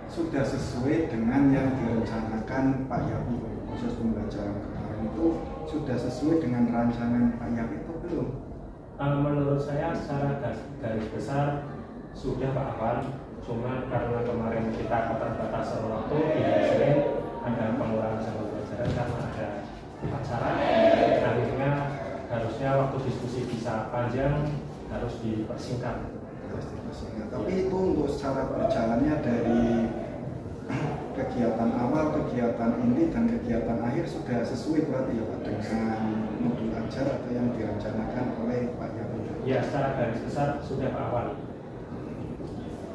sudah sesuai dengan yang direncanakan Pak Yapi? Proses pembelajaran kemarin itu sudah sesuai dengan rancangan Pak Yapi itu belum? Menurut saya secara garis besar sudah Pak Awan. Cuma karena kemarin kita keterbatasan waktu, tidak sering ada pengurangan jam pembelajaran karena ada acara. Akhirnya harusnya waktu diskusi bisa panjang, harus dipersingkat. Tapi itu untuk secara berjalannya dari kegiatan awal, kegiatan inti dan kegiatan akhir sudah sesuai berarti ya Pak dengan modul ajar atau yang direncanakan oleh Pak Yapi? Ya, secara garis besar sudah Pak Awan.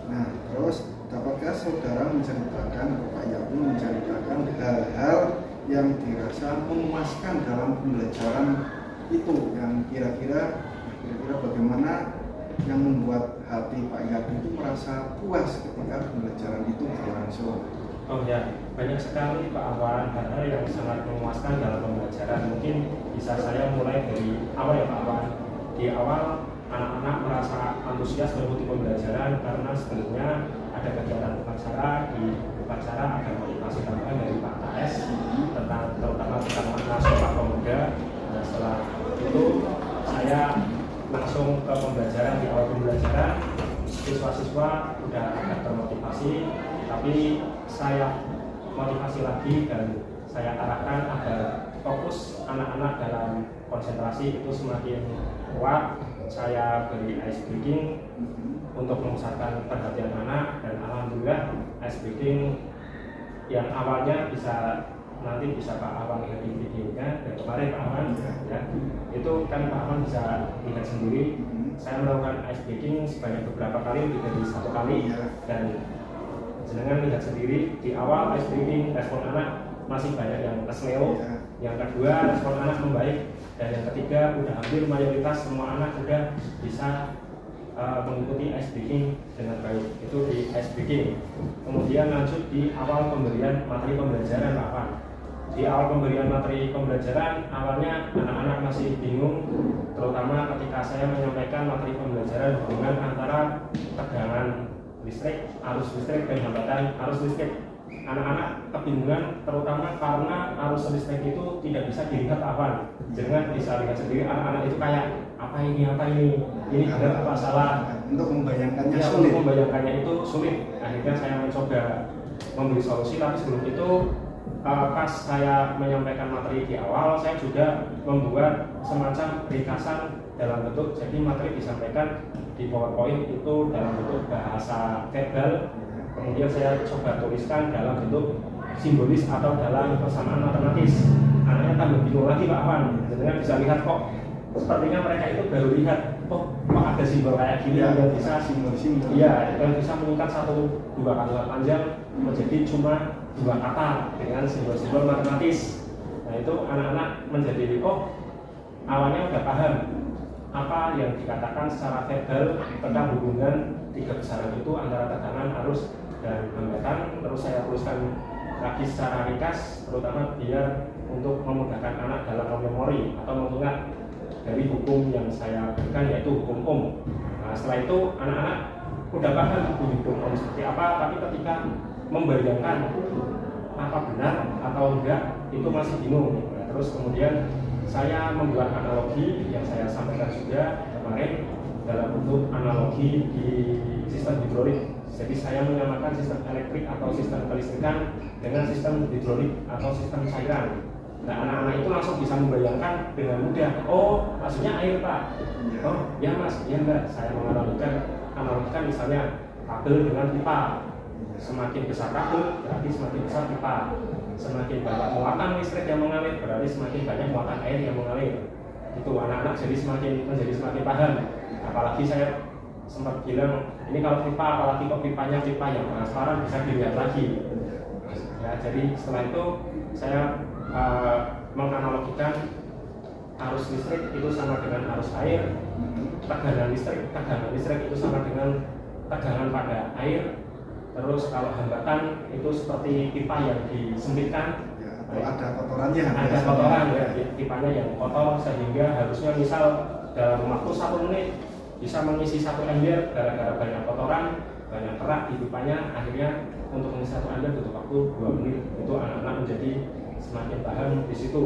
Nah, terus dapatkah saudara menceritakan atau Pak Yapi menceritakan hal-hal yang dirasa memuaskan dalam pembelajaran itu, yang kira-kira bagaimana yang membuat hati Pak Yapi itu merasa puas ketika pembelajaran itu berlangsung? Oh ya, banyak sekali Pak Awan hal-hal yang sangat memuaskan dalam pembelajaran. Mungkin bisa saya mulai dari awal ya Pak Awan. Di awal anak-anak merasa antusias mengikuti pembelajaran karena sebelumnya ada kegiatan upacara. Di upacara ada motivasi tambahan dari Pak KS tentang terutama tentang makna Sumpah Pemuda. Nah, setelah itu saya langsung ke pembelajaran. Di awal pembelajaran siswa-siswa sudah agak termotivasi, tapi saya motivasi lagi dan saya arahkan agar fokus anak-anak dalam konsentrasi itu semakin kuat. Saya beri ice breaking untuk memusatkan perhatian anak, dan alhamdulillah ice breaking yang awalnya bisa nanti bisa Pak Awan lihat di videonya. Dan kemarin Pak Awan ya, itu kan Pak Awan bisa lihat sendiri. Saya melakukan ice breaking sebanyak beberapa kali, tidak dari satu kali, dan jenengan lihat sendiri di awal ice breaking respon anak masih banyak yang kesleo, yang kedua respon anak membaik, dan yang ketiga udah hampir mayoritas semua anak sudah bisa mengikuti ice breaking dengan baik. Itu di ice breaking. Kemudian lanjut di awal pemberian materi pembelajaran Pak Awan. Di awal pemberian materi pembelajaran awalnya anak-anak masih bingung, terutama ketika saya menyampaikan materi pembelajaran hubungan antara tegangan listrik, arus listrik, dan hambatan arus listrik. Anak-anak kebingungan terutama karena arus listrik itu tidak bisa dilihat Pak Awan. Jangan bisa lihat sendiri, anak-anak itu kayak apa ini benar apa salah. Untuk membayangkannya Ya, sulit. untuk membayangkannya itu sulit. Akhirnya saya mencoba memberi solusi, tapi sebelum itu pas saya menyampaikan materi di awal, saya juga membuat semacam ringkasan dalam bentuk, jadi materi disampaikan di PowerPoint itu dalam bentuk bahasa verbal, kemudian saya coba tuliskan dalam bentuk simbolis atau dalam persamaan matematis. Anaknya tambah bingung lagi Pak Awan, jadi bisa lihat kok sepertinya mereka itu baru lihat kok ada simbol kayak gini yang bisa simbol-simbol. Iya, yang bisa meningkat 1-2 kalimat panjang menjadi cuma 2 kata dengan simbol-simbol matematis. Nah itu anak-anak menjadi awalnya udah paham apa yang dikatakan secara verbal tentang hubungan 3 besaran itu antara tegangan, arus, dan hambatan. Terus saya tuliskan lagi secara ringkas, terutama biar untuk memudahkan anak dalam memori atau mengingat dari hukum yang saya berikan, yaitu hukum Ohm. Nah, setelah itu anak-anak udah paham hukum Ohm seperti apa, tapi ketika membayangkan apa benar atau enggak itu masih bingung. Nah, terus kemudian saya membuat analogi yang saya sampaikan juga kemarin dalam bentuk analogi di sistem hidrolik. Jadi saya menyamakan sistem elektrik atau sistem kelistrikan dengan sistem hidrolik atau sistem cairan. Nah, anak-anak itu langsung bisa membayangkan dengan mudah. Oh, maksudnya air Pak. Oh, ya Mas, ya enggak. Saya menganalogikan misalnya kabel dengan pipa. Semakin besar kabel berarti semakin besar pipa. Semakin banyak muatan listrik yang mengalir berarti semakin banyak muatan air yang mengalir. Itu anak-anak menjadi semakin paham. Apalagi saya sempat bilang, ini kalau pipa, apalagi kok pipanya pipa yang transparan bisa dilihat lagi. Ya, jadi setelah itu saya menganalogikan arus listrik itu sama dengan arus air, tegangan listrik itu sama dengan tegangan pada air. Terus kalau hambatan itu seperti pipa yang disempitkan, ada kotorannya. Ada kotoran ya, pipanya yang kotor, sehingga harusnya misal dalam waktu 1 menit bisa mengisi 1 ember, gara-gara banyak kotoran, banyak kerak di pipanya, akhirnya untuk mengisi 1 ember butuh waktu 2 menit. Itu anak-anak menjadi semakin paham di situ.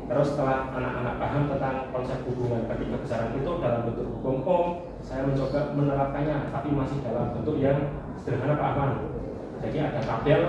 Terus setelah anak-anak paham tentang konsep hubungan ketiga besaran itu dalam bentuk hukum Ohm, saya mencoba menerapkannya, tapi masih dalam bentuk yang sederhana Pak Awan. Jadi ada tabel,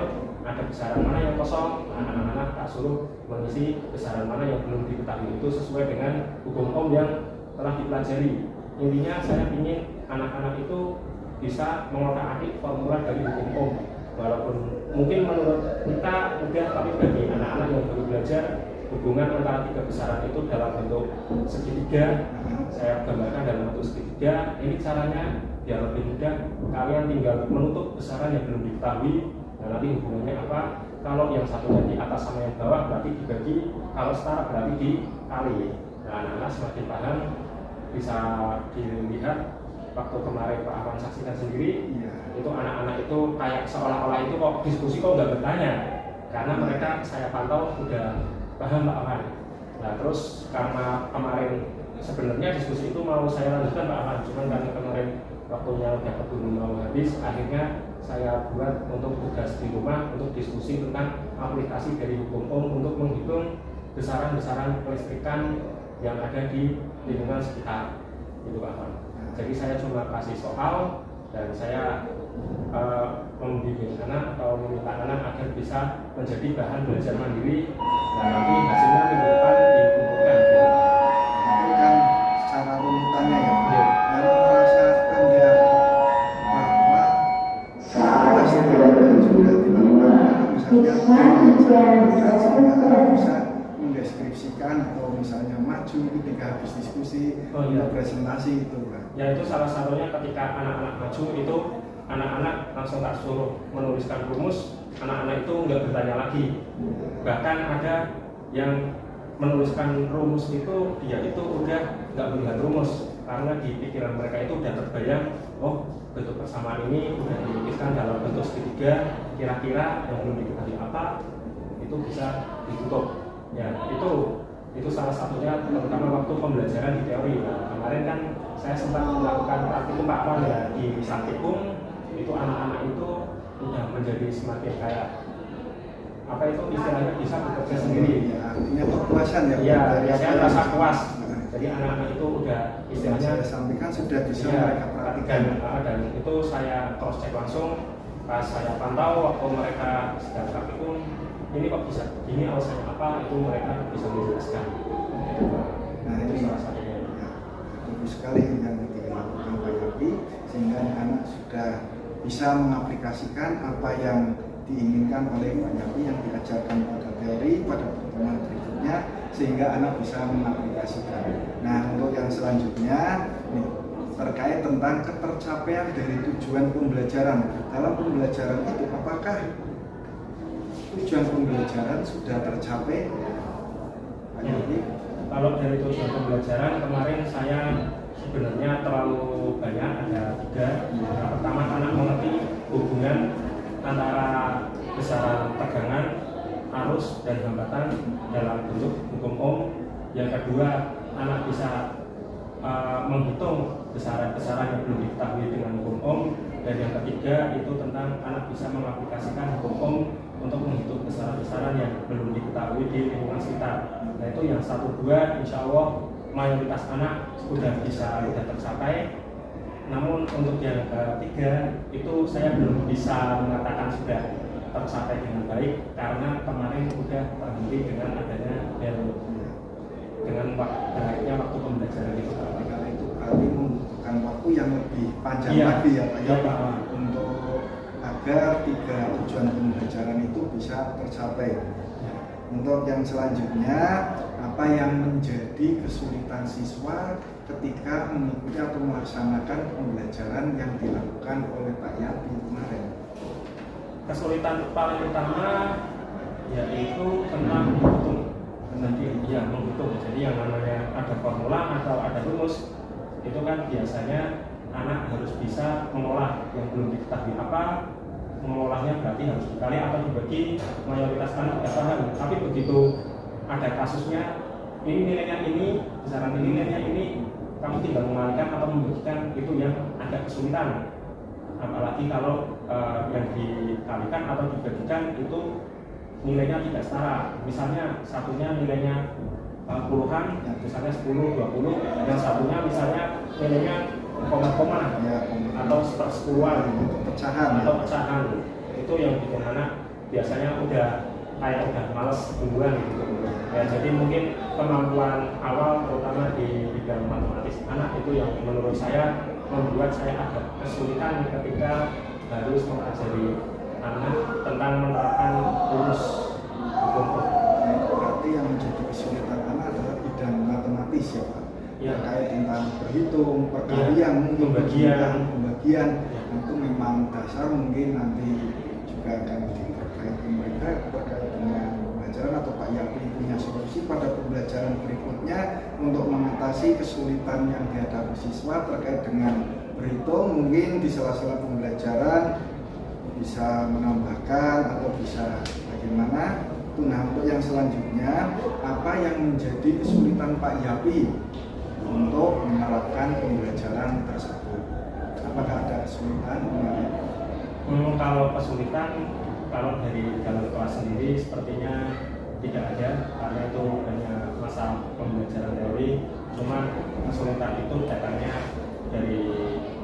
ada besaran mana yang kosong, anak-anak tak suruh mengisi besaran mana yang belum diketahui, itu sesuai dengan hukum Ohm yang telah dipelajari. Intinya saya ingin anak-anak itu bisa mengotak-atik formula dari hukum Ohm. Walaupun mungkin menurut kita mudah, tapi bagi anak-anak yang baru belajar hubungan antara 3 besaran itu dalam bentuk segitiga, saya gambarkan dalam bentuk segitiga. Ini caranya biar lebih mudah, kalian tinggal menutup besaran yang belum diketahui. Nah, nanti hubungannya apa? Kalau yang satunya di atas sama yang bawah berarti dibagi, kalau setara berarti dikali. Nah, anak-anak semakin paham, bisa dilihat waktu kemarin Pak Awan saksikan sendiri, itu anak-anak itu kayak seolah-olah itu kok diskusi kok nggak bertanya, karena mereka saya pantau udah paham Pak Awan. Nah, terus karena kemarin sebenarnya diskusi itu mau saya lanjutkan Pak Awan, cuman karena kemarin waktunya udah keburu mau habis, akhirnya saya buat untuk tugas di rumah untuk diskusi tentang aplikasi dari hukum Ohm untuk menghitung besaran-besaran kelistrikan yang ada di lingkungan sekitar itu Pak Awan. Jadi saya cuma kasih soal dan saya membimbing anak atau meminta anak agar bisa menjadi bahan belajar mandiri, dan nanti hasilnya minggu depan dikumpulkan. Itu kan secara runutannya ya. Yang merasakan dia bahwa tugas yang juga dilakukan misalnya mendeskripsikan atau misalnya maju ketika habis diskusi untuk presentasi itu Pak? Ya itu salah satunya ketika anak-anak maju itu anak-anak langsung tak suruh menuliskan rumus, anak-anak itu nggak bertanya lagi. Bahkan ada yang menuliskan rumus itu dia itu udah nggak melihat rumus karena di pikiran mereka itu udah terbayang, oh bentuk persamaan ini udah dilukiskan dalam bentuk segitiga, kira-kira yang belum diketahui apa itu bisa ditutup. Ya itu salah satunya terutama waktu pembelajaran di teori. Nah, kemarin kan saya sempat melakukan praktikum Pak Wan ya di Saktikum, itu anak-anak itu udah menjadi semakin kayak apa itu istilahnya bisa bekerja sendiri. Ya, artinya kepuasan ya. Iya, saya merasa puas. Jadi anak-anak itu udah istilahnya saya sampaikan sudah bisa ya, mereka praktikkan. dan itu saya cross check langsung pas saya pantau waktu mereka sedang praktikum, ini kok bisa ini alasannya apa, itu mereka bisa menjelaskan. Nah ini salah satunya. Ya, bagus sekali yang dilakukan Pak Yapi sehingga anak sudah bisa mengaplikasikan apa yang diinginkan oleh Pak Yapi yang diajarkan pada teori pada pertemuan berikutnya sehingga anak bisa mengaplikasikan. Nah untuk yang selanjutnya nih, terkait tentang ketercapaian dari tujuan pembelajaran. Dalam pembelajaran itu apakah tujuan pembelajaran sudah tercapai Pak Yapi? Kalau dari tujuan pembelajaran kemarin saya sebenarnya terlalu banyak, ada 3. Yang pertama anak mengerti hubungan antara besaran tegangan, arus dan hambatan dalam bentuk hukum Ohm. Yang kedua anak bisa menghitung besaran-besaran yang belum diketahui dengan hukum Ohm. Dan yang ketiga itu tentang anak bisa mengaplikasikan hukum Ohm untuk menghitung besaran-besaran yang belum diketahui di lingkungan sekitar. Nah itu yang 1-2 insya Allah mayoritas anak sudah tercapai. Namun untuk yang ketiga itu saya belum bisa mengatakan sudah tercapai dengan baik karena kemarin sudah terhenti dengan adanya dengan berakhirnya waktu pembelajaran itu. Karena itu berarti membutuhkan waktu yang lebih panjang ya, lagi ya Pak ya, Pak, untuk agar 3 tujuan pembelajaran itu bisa tercapai. Untuk yang selanjutnya, apa yang menjadi kesulitan siswa ketika mengikuti atau melaksanakan pembelajaran yang dilakukan oleh Pak Yapi kemarin? Kesulitan paling utama yaitu tentang menghitung. Menghitung. Jadi yang namanya ada formula atau ada rumus itu kan biasanya anak harus bisa mengolah yang belum diketahui apa. Mengolahnya berarti harus dikali atau dibagi, mayoritas anak tidak paham. Tapi begitu ada kasusnya, ini nilainya ini, besaran nilainya ini, kamu tinggal mengalihkan atau membagikan, itu yang agak kesulitan. Apalagi kalau yang dikalikan atau dibagikan itu nilainya tidak setara. Misalnya satunya nilainya puluhan, misalnya 10, 20, dan satunya misalnya nilainya koma-koma atau sepersepuluhan pecahan atau pecahan. Itu yang bikin anak biasanya udah males duluan gitu. Ya, jadi mungkin kemampuan awal terutama di bidang matematis anak itu yang menurut saya membuat saya agak kesulitan ketika harus mengajari anak tentang menerapkan rumus hukum. Berarti yang menjadi kesulitan anak adalah bidang matematis ya Pak? Ya. Terkait tentang berhitung, perkalian, mungkin pembagian ya. Itu memang dasar, mungkin nanti juga akan diperbaiki mereka terkait dengan pembelajaran atau Pak Yapi punya solusi pada pembelajaran berikutnya untuk mengatasi kesulitan yang dihadapi siswa terkait dengan berhitung. Mungkin di sela-sela pembelajaran bisa menambahkan atau bisa bagaimana. Nah untuk yang selanjutnya, apa yang menjadi kesulitan Pak Yapi untuk menerapkan pembelajaran tersebut? Apakah ada kesulitan? Kalau kesulitan, kalau dari dalam kelas sendiri sepertinya tidak ada, karena itu hanya masa pembelajaran teori. Cuma kesulitan itu datangnya dari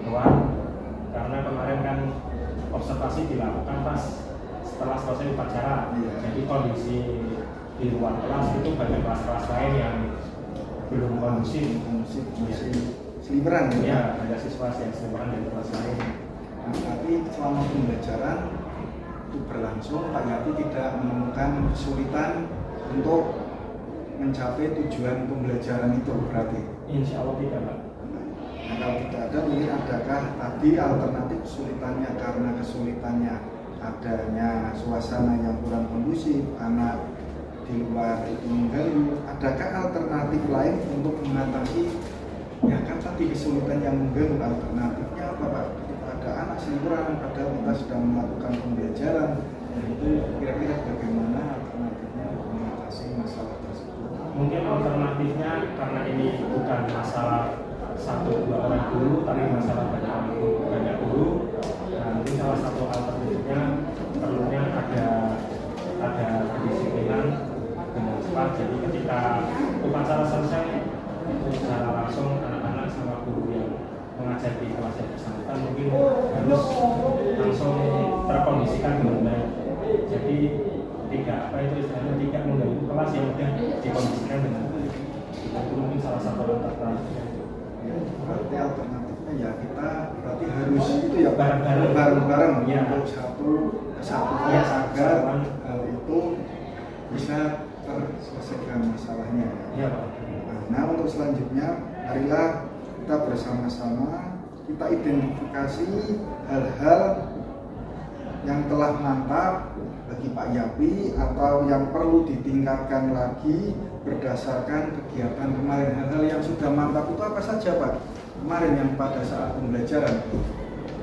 luar, karena kemarin kan observasi dilakukan pas setelah selesai upacara. Jadi kondisi di luar kelas itu banyak kelas-kelas lain yang belum kondusif, masih seliweran ya, ada siswa yang seliweran dari kelas lain. Nah, tapi selama pembelajaran itu berlangsung, Pak Yapi tidak menemukan kesulitan untuk mencapai tujuan pembelajaran itu berarti? Insya Allah tidak, Pak. Nah, kalau tidak ada, mungkin adakah tadi alternatif kesulitannya karena kesulitannya adanya suasana yang kurang kondusif, anak di luar itu mengganggu, adakah alternatif lain untuk mengatasi ya kan tadi kesulitan yang mengganggu? Alternatifnya apa Pak? Ketika ada anak seliburan padahal kita sedang melakukan pembelajaran, itu kira-kira bagaimana alternatifnya untuk mengatasi masalah tersebut? Mungkin alternatifnya karena ini bukan masalah 1-2 orang guru, tapi masalah banyak guru. Nah, mungkin salah satu alternatifnya perlunya ada kedisiplinan dengan cepat. Jadi ketika upacara selesai, itu secara langsung anak-anak sama guru yang mengajar di kelas yang bersangkutan mungkin harus langsung terkondisikan dengan baik. Jadi tidak mengganggu kelas yang sudah dikondisikan dengan baik. Itu mungkin salah satu alternatifnya. Berarti alternatifnya ya kita berarti harus itu ya bareng-bareng ya. Untuk kesatuan Ya, agar hal itu bisa terselesaikan masalahnya. Ya, Pak. Nah, untuk selanjutnya, marilah kita bersama-sama kita identifikasi hal-hal yang telah mantap bagi Pak Yapi atau yang perlu ditingkatkan lagi berdasarkan kegiatan kemarin. Hal-hal yang sudah mantap itu apa saja Pak? Kemarin yang pada saat pembelajaran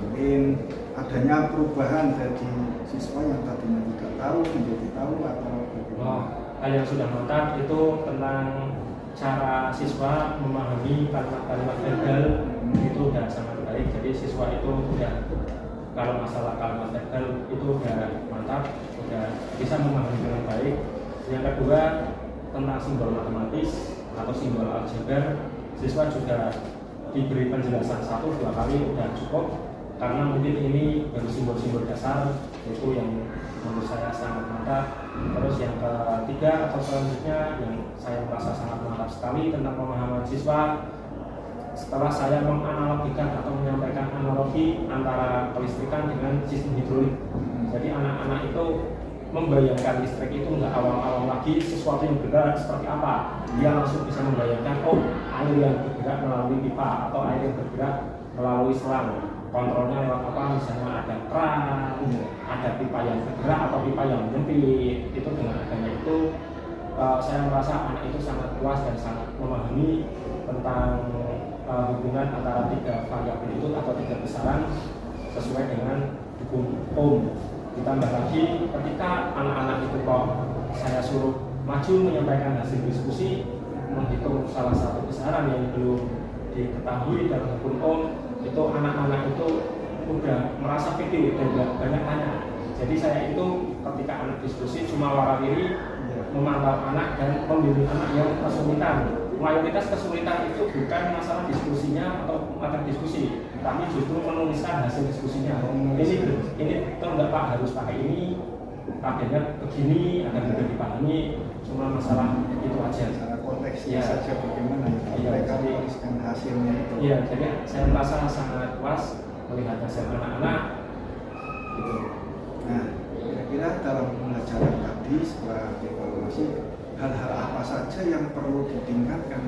mungkin adanya perubahan dari siswa yang tadinya tidak tahu menjadi tahu atau bagaimana? Hal yang sudah mantap itu tentang cara siswa memahami kalimat-kalimat verbal itu sudah sangat baik. Jadi siswa itu sudah, kalau masalah kalimat verbal itu sudah mantap, sudah bisa memahami dengan baik. Yang kedua tentang simbol matematis atau simbol aljabar, siswa juga diberi penjelasan 1-2 kali sudah cukup, karena mungkin ini baru simbol-simbol dasar itu yang menurut saya sangat mantap. Terus yang ketiga atau selanjutnya yang saya merasa sangat mantap sekali tentang pemahaman siswa, setelah saya menganalogikan atau menyampaikan analogi antara kelistrikan dengan sistem hidrolik. Jadi anak-anak itu membayangkan listrik itu nggak awam-awam lagi sesuatu yang bergerak seperti apa. Dia langsung bisa membayangkan, oh air yang bergerak melalui pipa atau air yang bergerak melalui selang. Kontrolnya lewat apa? Misalnya ada keran, ada pipa yang bergerak atau pipa yang menyempit. Itu dengan adanya itu saya merasa anak itu sangat puas dan sangat memahami tentang hubungan antara 3 variabel itu atau 3 besaran sesuai dengan hukum Ohm. Ditambah lagi ketika anak-anak itu kok saya suruh maju menyampaikan hasil diskusi menghitung salah satu besaran yang belum diketahui dalam hukum Ohm, itu anak-anak itu udah merasa pede dan banyak tanya. Jadi saya itu ketika anak diskusi cuma warawiri memantau anak dan membimbing anak yang kesulitan. Mayoritas kesulitan itu bukan masalah diskusinya atau materi diskusi, tapi justru menuliskan hasil diskusinya. Ini betul nggak Pak, harus pakai ini, tabelnya begini agar mudah dipahami. Cuma masalah itu aja. Secara konteksnya saja bagaimana ya mereka menuliskan hasilnya itu. Iya, jadi saya merasa sangat puas melihat hasil anak-anak. Gitu. Nah, kira-kira dalam pembelajaran tadi setelah evaluasi, hal-hal apa saja yang perlu ditingkatkan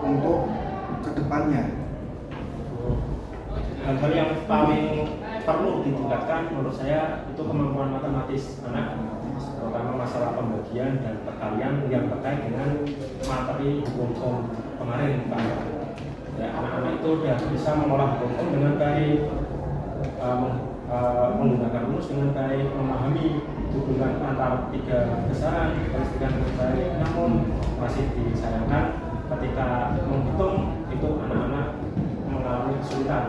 untuk kedepannya? Hal-hal yang paling perlu ditingkatkan menurut saya itu kemampuan matematis anak, terutama masalah pembagian dan perkalian yang terkait dengan materi hukum Ohm kemarin Pak. Ya, anak-anak itu sudah bisa mengolah hukum Ohm dengan baik, menggunakan rumus dengan baik, memahami hubungan antara 3 besaran kelistrikan dengan baik. Namun masih disayangkan ketika menghitung itu anak-anak mengalami kesulitan.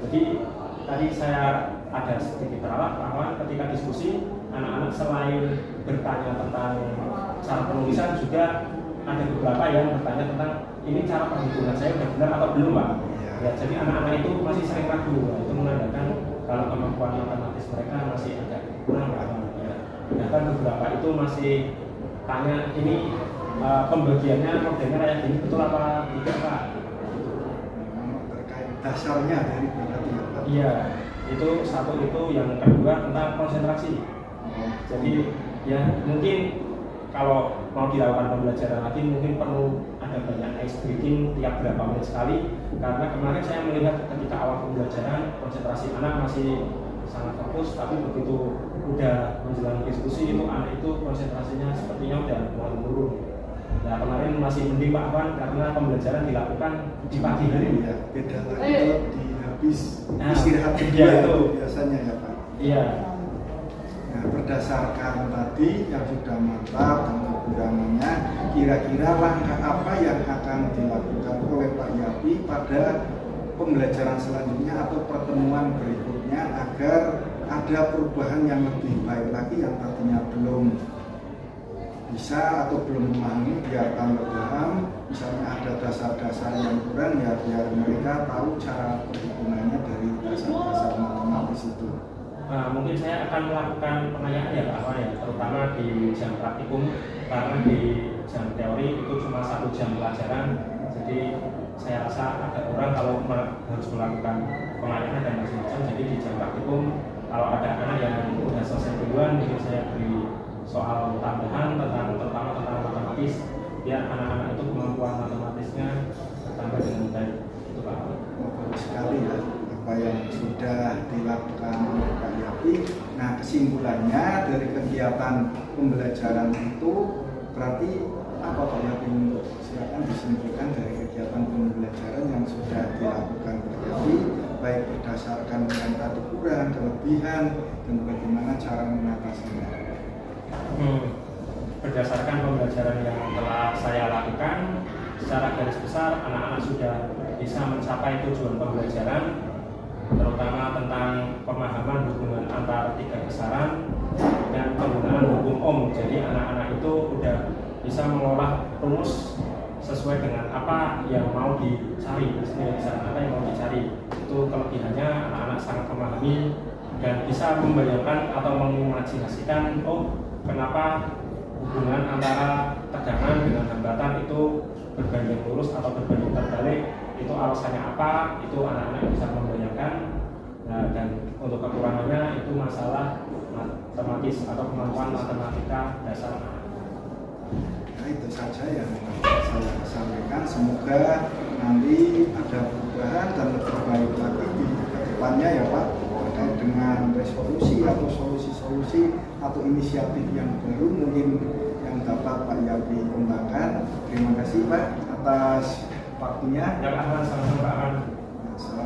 Jadi tadi saya ada sedikit teralat bahwa ketika diskusi anak-anak selain bertanya tentang cara penulisan juga ada beberapa yang bertanya tentang ini cara perhitungan saya sudah benar atau belum Pak. Ya, jadi anak-anak itu masih sering ragu. Itu menandakan kalau kemampuan matematis mereka masih agak kurang ya. Bahkan beberapa itu masih tanya ini pembagiannya modelnya kayak gini betul apa tidak Pak? Terkait dasarnya dari berarti ya. Iya, itu satu itu. Yang kedua tentang konsentrasi. Jadi Ya mungkin kalau mau dilakukan pembelajaran lagi mungkin perlu ada banyak ice breaking tiap berapa menit sekali, karena kemarin saya melihat ketika awal pembelajaran konsentrasi anak masih sangat fokus, tapi begitu udah menjelang diskusi itu anak itu konsentrasinya sepertinya udah mulai menurun. Nah kemarin masih mending Pak Afwan karena pembelajaran dilakukan di pagi hari. Ya, beda lagi kalau di habis Nah, istirahat iya, kedua itu. itu biasanya ya Pak. Iya. Nah, berdasarkan tadi yang sudah mantap dan kekurangannya, kira-kira langkah apa yang akan dilakukan oleh Pak Yapi pada pembelajaran selanjutnya atau pertemuan berikutnya agar ada perubahan yang lebih baik lagi yang tadinya belum bisa atau belum memahami biar tambah paham, misalnya ada dasar-dasar yang kurang ya biar mereka tahu cara perhitungannya dari dasar-dasar matematis itu. Nah, mungkin saya akan melakukan pengayaan ya Pak Afwan ya, terutama di jam praktikum, karena di jam teori itu cuma 1 jam pelajaran, jadi saya rasa agak kurang kalau harus melakukan pengayaan dan macam-macam. Jadi di jam praktikum kalau ada anak yang sudah selesai duluan, mungkin saya beri soal tambahan terutama tentang matematis, biar anak-anak itu kemampuan matematisnya bertambah dengan baik. Itu Pak Afwan. Bagus sekali ya apa yang sudah dilakukan oleh Pak Yapi. Nah, kesimpulannya dari kegiatan pembelajaran itu berarti apa Pak Yapi? Silakan disimpulkan dari kegiatan pembelajaran yang sudah dilakukan Pak Yapi, baik berdasarkan yang tadi kurang, kelebihan, dan bagaimana cara mengatasinya. Berdasarkan pembelajaran yang telah saya lakukan, secara garis besar anak-anak sudah bisa mencapai tujuan pembelajaran, terutama tentang pemahaman hubungan antar 3 besaran dan penggunaan hukum Ohm. Jadi anak-anak itu sudah bisa mengolah rumus sesuai dengan apa yang mau dicari, misalnya apa yang mau dicari. Itu kelebihannya anak-anak sangat memahami dan bisa membayangkan atau mengimajinasikan, oh kenapa hubungan antara tegangan dengan hambatan itu berbanding lurus atau berbanding terbalik, itu alasannya apa, itu anak-anak bisa membayangkan. Nah, dan untuk kekurangannya itu masalah matematis atau kemampuan matematika dasar. Nah, itu saja yang saya sampaikan. Semoga nanti ada perubahan dan lebih baik lagi di depannya ya Pak, terkait dengan resolusi atau solusi-solusi atau inisiatif yang baru mungkin yang dapat Pak Yapi kembangkan. Terima kasih Pak atas waktunya. Ya Pak Afwan, sama-sama Pak Afwan. Selamat